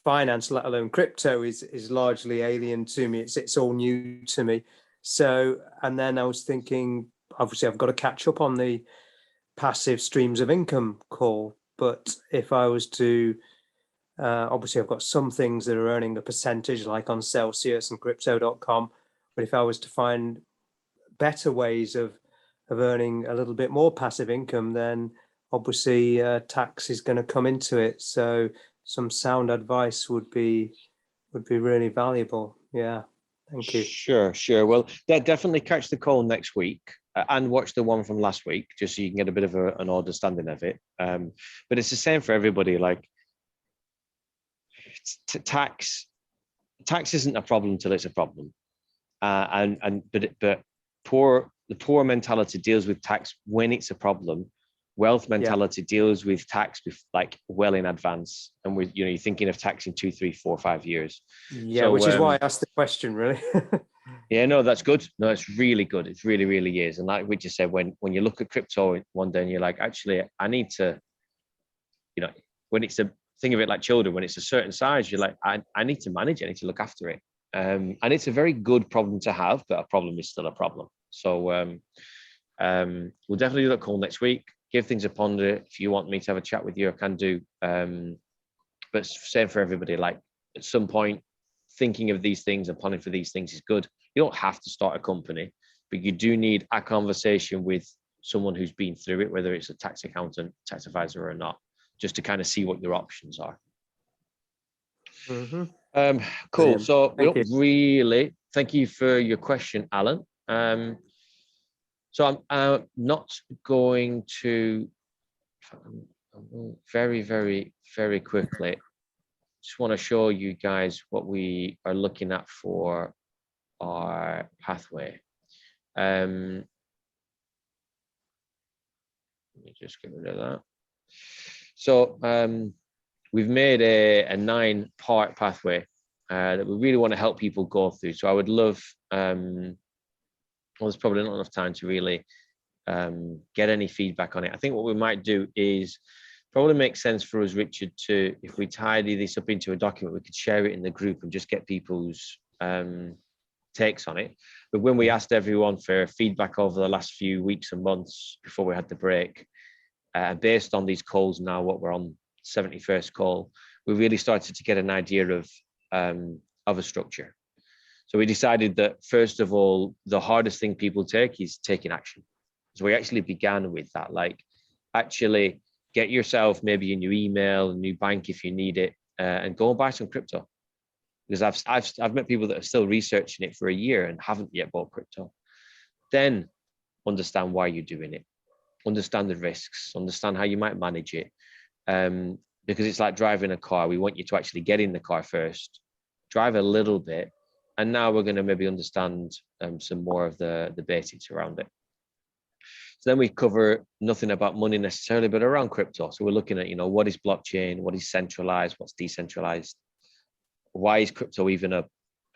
finance, let alone crypto, is largely alien to me. It's all new to me. So, and then I was thinking, obviously I've got to catch up on the passive streams of income call. But if I was to, obviously I've got some things that are earning a percentage, like on Celsius and crypto.com. But if I was to find better ways of earning a little bit more passive income, then obviously tax is going to come into it. So some sound advice would be really valuable. Yeah, thank you.
Sure. Well, definitely catch the call next week and watch the one from last week, just so you can get a bit of an understanding of it. But it's the same for everybody. Like tax isn't a problem till it's a problem, but the poor mentality deals with tax when it's a problem. Wealth mentality deals with tax like well in advance, and you're thinking of tax in 2, 3, 4, 5 years.
Yeah,
so,
which is why I asked the question, really.
Yeah, no, that's good. No, it's really good. It really, really is. And like we just said, when you look at crypto one day and you're like, actually, I need to, when it's a think of it like children, when it's a certain size, you're like, I need to manage it. I need to look after it. And it's a very good problem to have, but a problem is still a problem. So we'll definitely do that call next week. Give things a ponder. If you want me to have a chat with you, I can do. But same for everybody. Like at some point, thinking of these things and planning for these things is good. You don't have to start a company, but you do need a conversation with someone who's been through it, whether it's a tax accountant, tax advisor or not, just to kind of see what your options are.
Mm-hmm.
Cool.
Brilliant.
So thank you for your question, Alan. So I'm not going to very, very, very quickly. Just want to show you guys what we are looking at for our pathway. Let me just get rid of that. So we've made a 9-part pathway that we really want to help people go through. So I would love, well, there's probably not enough time to really get any feedback on it. I think what we might do is probably makes sense for us, Richard, to, if we tidy this up into a document, we could share it in the group and just get people's takes on it. But when we asked everyone for feedback over the last few weeks and months before we had the break, based on these calls now, what we're on 71st call, we really started to get an idea of a structure. So we decided that, first of all, the hardest thing people take is taking action. So we actually began with that, like actually get yourself maybe a new email, a new bank if you need it, and go and buy some crypto. Because I've met people that are still researching it for a year and haven't yet bought crypto. Then understand why you're doing it, understand the risks, understand how you might manage it. Because it's like driving a car. We want you to actually get in the car first, drive a little bit, And now we're going to maybe understand some more of the basics around it. So then we cover nothing about money necessarily, but around crypto. So we're looking at, what is blockchain, what is centralized, what's decentralized, why is crypto even a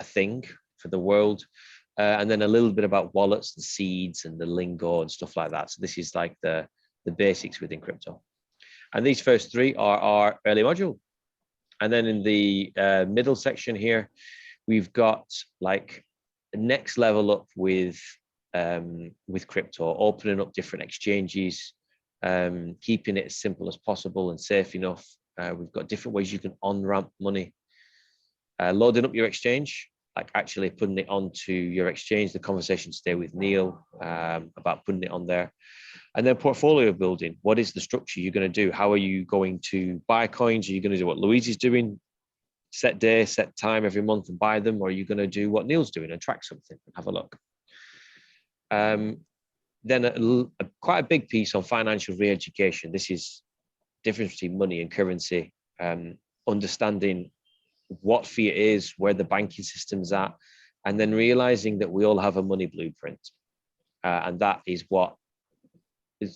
thing for the world, and then a little bit about wallets and seeds and the lingo and stuff like that. So this is like the basics within crypto. And these first three are our early module. And then in the middle section here, we've got like next level up with crypto, opening up different exchanges, keeping it as simple as possible and safe enough. We've got different ways you can on-ramp money, loading up your exchange, like actually putting it onto your exchange. The conversation today with Neil about putting it on there. And then portfolio building. What is the structure you're going to do? How are you going to buy coins? Are you going to do what Louise is doing? Set day, set time every month and buy them? Or are you going to do what Neil's doing and track something and have a look? Then quite a big piece on financial re-education. This is difference between money and currency, understanding what fiat is, where the banking system's at, and then realizing that we all have a money blueprint. And that is what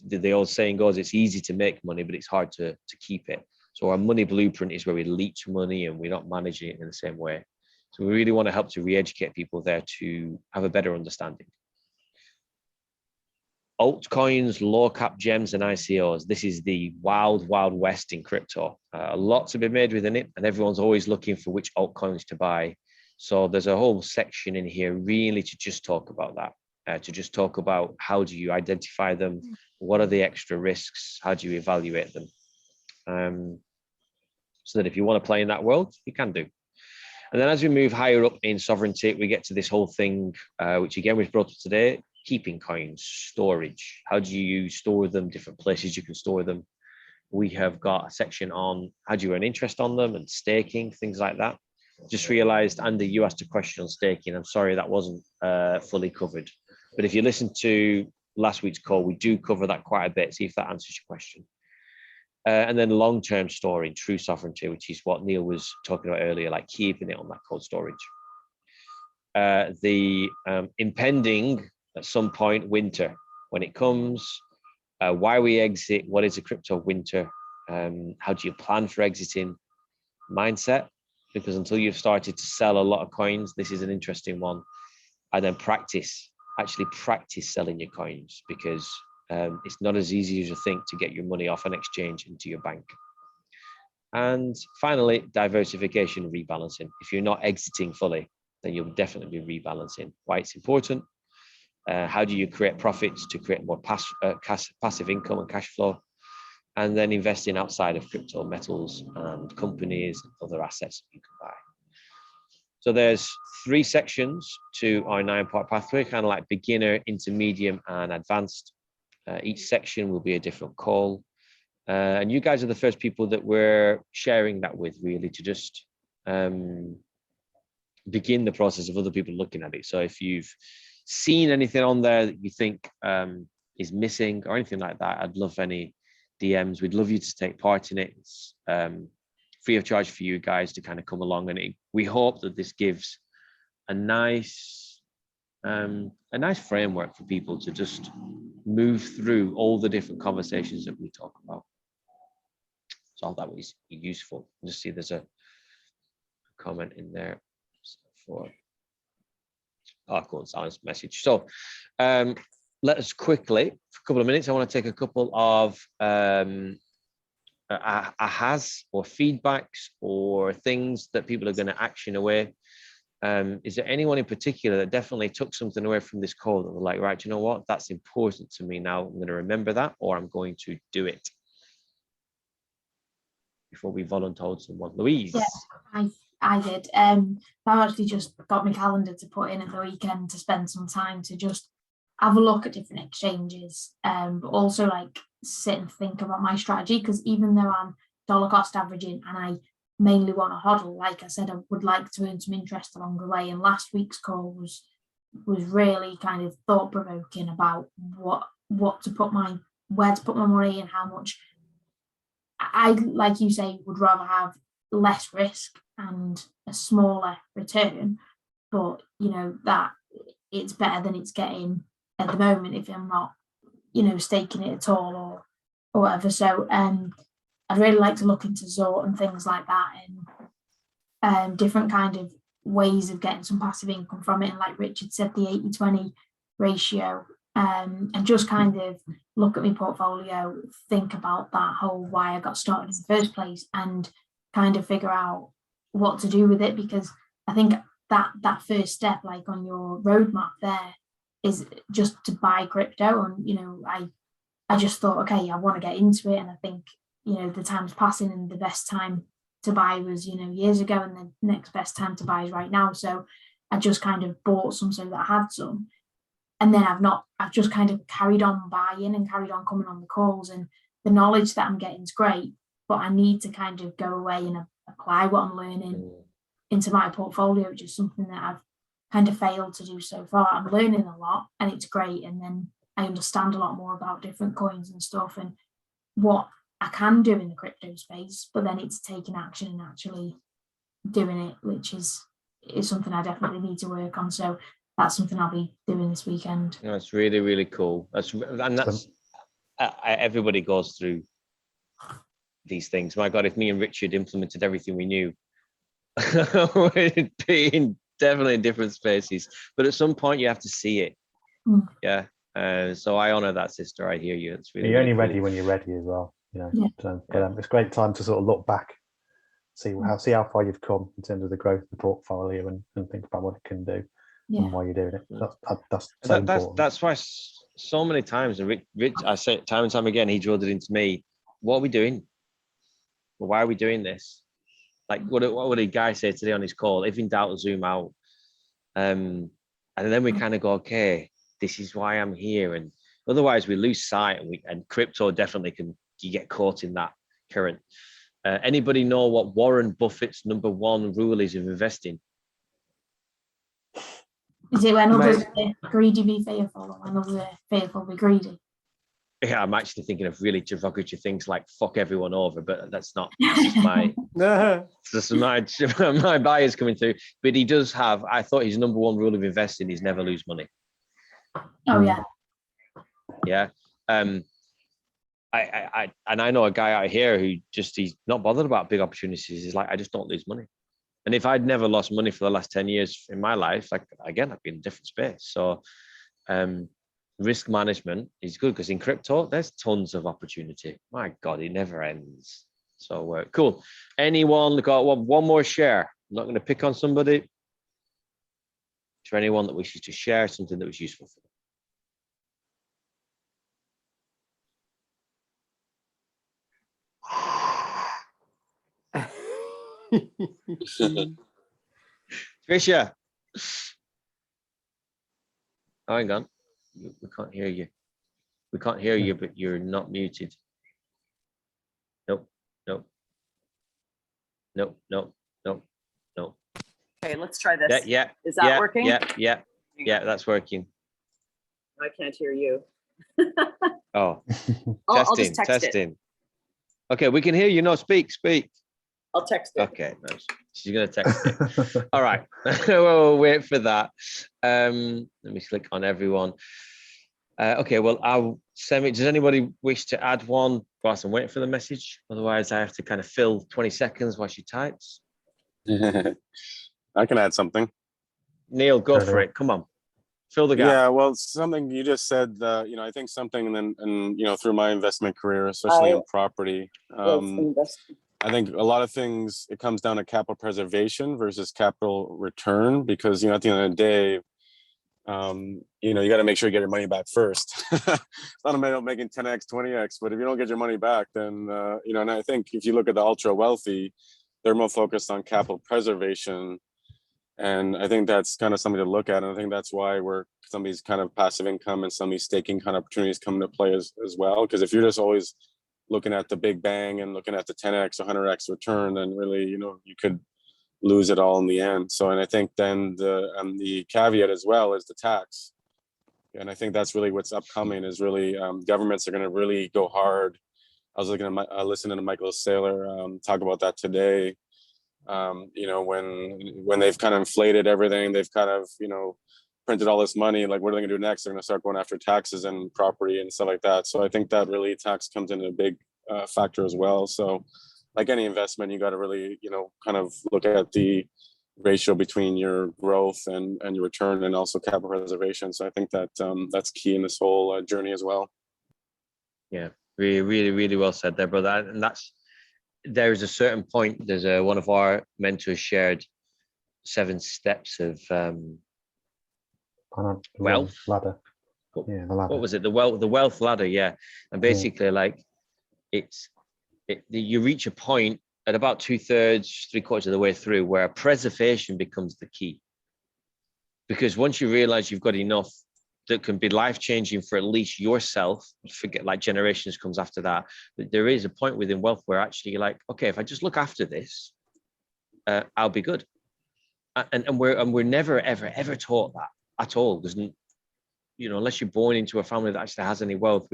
the old saying goes, it's easy to make money, but it's hard to keep it. So our money blueprint is where we leech money and we're not managing it in the same way. So we really want to help to re-educate people there to have a better understanding. Altcoins, low cap gems and ICOs. This is the wild, wild west in crypto. A lot to be made within it, and everyone's always looking for which altcoins to buy. So there's a whole section in here really to just talk about that, to just talk about how do you identify them, what are the extra risks, how do you evaluate them, so that if you want to play in that world, you can do. And then as we move higher up in sovereignty, we get to this whole thing, which again was brought up today, keeping coins, storage. How do you store them, different places you can store them. We have got a section on how do you earn interest on them and staking, things like that. Just realized, Andy, you asked a question on staking. I'm sorry that wasn't fully covered. But if you listen to last week's call, we do cover that quite a bit. See if that answers your question. And then long-term storing, true sovereignty, which is what Neil was talking about earlier, like keeping it on that cold storage. The impending, at some point, winter, when it comes, why we exit, what is a crypto winter, how do you plan for exiting, mindset, because until you've started to sell a lot of coins, this is an interesting one. And then practice, actually practice selling your coins, because it's not as easy as you think to get your money off an exchange into your bank. And finally, diversification, rebalancing. If you're not exiting fully, then you'll definitely be rebalancing. Why it's important. How do you create profits to create more passive income and cash flow? And then investing outside of crypto, metals and companies and other assets you can buy. So there's 3 sections to our 9-part pathway, kind of like beginner, intermediate and advanced. Each section will be a different call. And you guys are the first people that we're sharing that with, really, to just begin the process of other people looking at it. So if you've seen anything on there that you think is missing or anything like that, I'd love any DMs. We'd love you to take part in it. It's free of charge for you guys to kind of come along, and we hope that this gives a nice framework for people to just move through all the different conversations that we talk about. So that was useful. Just see there's a comment in there for cool, silence message. So let us quickly, for a couple of minutes, I want to take a couple of ahas or feedbacks or things that people are going to action away. Is there anyone in particular that definitely took something away from this call that were like, right, you know what, that's important to me now, I'm going to remember that, or I'm going to do it? Before we volunteered someone. Louise?
Yeah, I did. I actually just got my calendar to put in at the weekend to spend some time to just have a look at different exchanges, but also like sit and think about my strategy, because even though I'm dollar cost averaging and I mainly want to hodl, like I said, I would like to earn some interest along the way. And last week's call was really kind of thought-provoking about where to put my money and how much I, like you say, would rather have less risk and a smaller return. but you know that it's better than it's getting at the moment if I'm not, you know, staking it at all or whatever. So I'd really like to look into Zort and things like that, and different kind of ways of getting some passive income from it. And like Richard said, the 80-20 ratio, and just kind of look at my portfolio, think about that whole why I got started in the first place, and kind of figure out what to do with it. Because I think that first step, like on your roadmap there, is just to buy crypto. And, you know, I just thought, okay, I want to get into it. And I think, you know, the time's passing and the best time to buy was, you know, years ago, and the next best time to buy is right now. So I just kind of bought some so that I had some. And then I've just kind of carried on buying and carried on coming on the calls, and the knowledge that I'm getting is great, but I need to kind of go away and apply what I'm learning into my portfolio, which is something that I've kind of failed to do so far. I'm learning a lot and it's great. And then I understand a lot more about different coins and stuff and what I can do in the crypto space, but then it's taking action and actually doing it, which is something I definitely need to work on. So that's something I'll be doing this weekend.
That's really, really cool. That's everybody goes through these things. My God, if me and Richard implemented everything we knew, we'd be definitely in different spaces. But at some point, you have to see it. Yeah. So I honor that, sister. I hear you. It's really.
You're only
really
ready
cool.
when you're ready as well. You know.
Yeah.
So, but it's a great time to sort of look back, see how far you've come in terms of the growth of the portfolio, and think about what it can do and why you're doing it. That's so important.
That's why so many times, and Rich, I say it time and time again, he drilled it into me. What are we doing? Well, why are we doing this? Like, what would a guy say today on his call? If in doubt, zoom out. And then we kind of go, okay, this is why I'm here. And otherwise, we lose sight. And crypto definitely you get caught in that current. Anybody know what Warren Buffett's #1 rule is of investing?
Is it when others greedy be fearful, or when others fearful be greedy?
Yeah, I'm actually thinking of really derogatory things like fuck everyone over, but that's not my my bias coming through. But he does have, I thought his #1 rule of investing is never lose money.
Oh yeah.
Yeah. I know a guy out here who he's not bothered about big opportunities. He's like, I just don't lose money. And if I'd never lost money for the last 10 years in my life, like again, I'd be in a different space. So risk management is good, because in crypto, there's tons of opportunity. My God, it never ends. So cool. Anyone got one more share? I'm not going to pick on somebody. Is there anyone that wishes to share something that was useful for them? Tricia. Oh, hang on. We can't hear you. We can't hear you, but you're not muted. Nope.
Okay, let's try this.
Yeah.
Is that working?
Yeah, that's working.
I can't hear you.
Oh,
I'll just text
testing.
it.
Okay, we can hear you. No, speak.
I'll text it.
Okay, nice. She's gonna text it. All right, we'll wait for that. Let me click on everyone. Okay, well, I'll send it. Does anybody wish to add one whilst I'm waiting for the message? Otherwise, I have to kind of fill 20 seconds while she types.
I can add something.
Neil, go for it. Come on, fill the gap.
Yeah, well, something you just said. I think something, and through my investment career, especially in property, I think a lot of things, it comes down to capital preservation versus capital return, because at the end of the day, you got to make sure you get your money back first. It's not a matter of making 10x, 20x, but if you don't get your money back, then and I think if you look at the ultra wealthy, they're more focused on capital preservation. And I think that's kind of something to look at. And I think that's why some of these kind of passive income and some of these staking kind of opportunities come into play as well. Because if you're just always looking at the big bang and looking at the 10x, 100x return, then really, you could lose it all in the end. So, and I think then the caveat as well is the tax. And I think that's really what's upcoming is really governments are going to really go hard. I was listening to Michael Saylor talk about that today. You know, when they've kind of inflated everything, they've kind of, you know, printed all this money, like what are they gonna do next? They're gonna start going after taxes and property and stuff like that. So I think that really tax comes in a big factor as well. So like any investment, you got to really, you know, kind of look at the ratio between your growth and your return, and also capital preservation. So I think that that's key in this whole journey as well.
Yeah, really well said there, brother. And there's a certain point. There's one of our mentors shared 7 steps of wealth
ladder. Yeah, the ladder.
What was it? The wealth ladder. Yeah, and basically, like you reach a point at about 2/3, 3/4 of the way through where preservation becomes the key. Because once you realize you've got enough that can be life-changing for at least yourself, forget like generations comes after that, but there is a point within wealth where actually you're like, okay, if I just look after this, I'll be good. And we're never ever taught that at all. There's, you know, unless you're born into a family that actually has any wealth,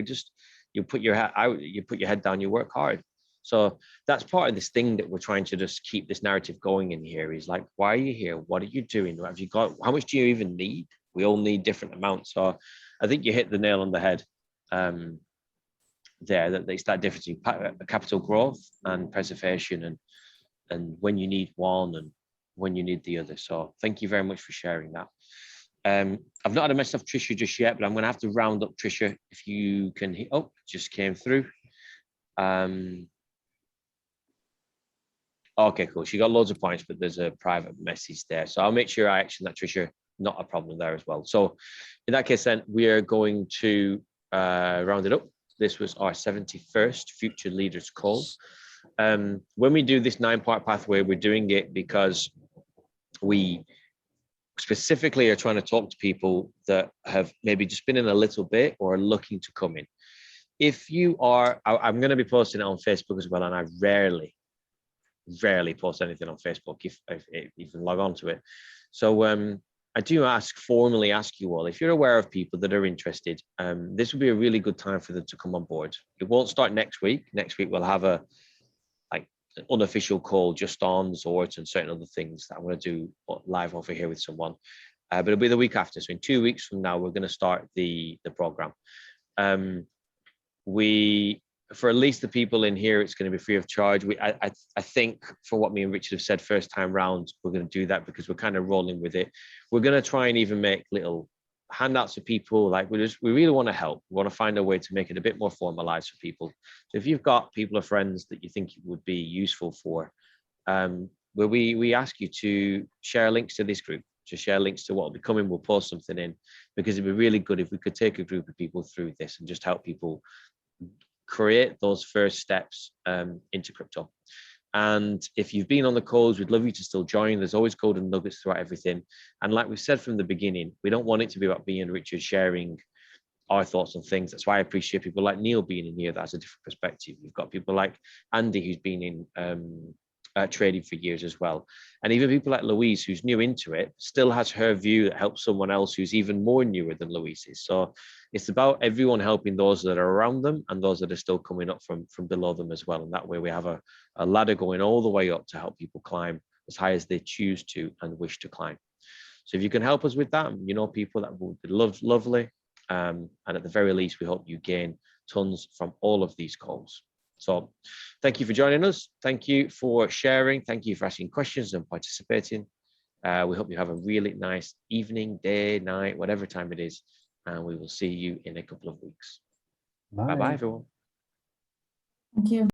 you put your head down, you work hard. So that's part of this thing that we're trying to just keep this narrative going in here, is like, why are you here? What are you doing? What have you got? How much do you even need? We all need different amounts. So I think you hit the nail on the head there, that it's that difference in capital growth and preservation, and when you need one and when you need the other. So thank you very much for sharing that. I've not had a message of Trisha just yet, but I'm going to have to round up Trisha. If you can, just came through. Okay, cool. She got loads of points, but there's a private message there. So I'll make sure I action that, Trisha. Not a problem there as well. So in that case, then we are going to round it up. This was our 71st Future Leaders Call. When we do this 9-part pathway, we're doing it because we specifically are trying to talk to people that have maybe just been in a little bit or are looking to come in. If you are, I'm going to be posting it on Facebook as well, and I rarely post anything on Facebook if you can log on to it. So I do formally ask you all, if you're aware of people that are interested, this would be a really good time for them to come on board. It won't start next week. Next week we'll have an unofficial call just on Zort and certain other things that I'm going to do live over here with someone. But it'll be the week after. So in 2 weeks from now, we're going to start the program. For at least the people in here, it's going to be free of charge. I think from what me and Richard have said first time round, we're going to do that because we're kind of rolling with it. We're going to try and even make little handouts for people. Like we really want to help. We want to find a way to make it a bit more formalized for people. So if you've got people or friends that you think it would be useful for, where we ask you to share links to this group, to share links to what will be coming. We'll post something in, because it'd be really good if we could take a group of people through this and just help people create those first steps into crypto. And if you've been on the calls, we'd love you to still join. There's always golden nuggets throughout everything. And like we said from the beginning, we don't want it to be about me and Richard sharing our thoughts on things. That's why I appreciate people like Neil being in here. That's a different perspective. We've got people like Andy, who's been in trading for years as well. And even people like Louise, who's new into it, still has her view that helps someone else who's even more newer than Louise is. So it's about everyone helping those that are around them and those that are still coming up from below them as well. And that way we have a ladder going all the way up to help people climb as high as they choose to and wish to climb. So if you can help us with that, you know, people, that would be lovely. And at the very least, we hope you gain tons from all of these calls. So thank you for joining us. Thank you for sharing. Thank you for asking questions and participating. We hope you have a really nice evening, day, night, whatever time it is. And we will see you in a couple of weeks. Bye-bye, everyone.
Thank you.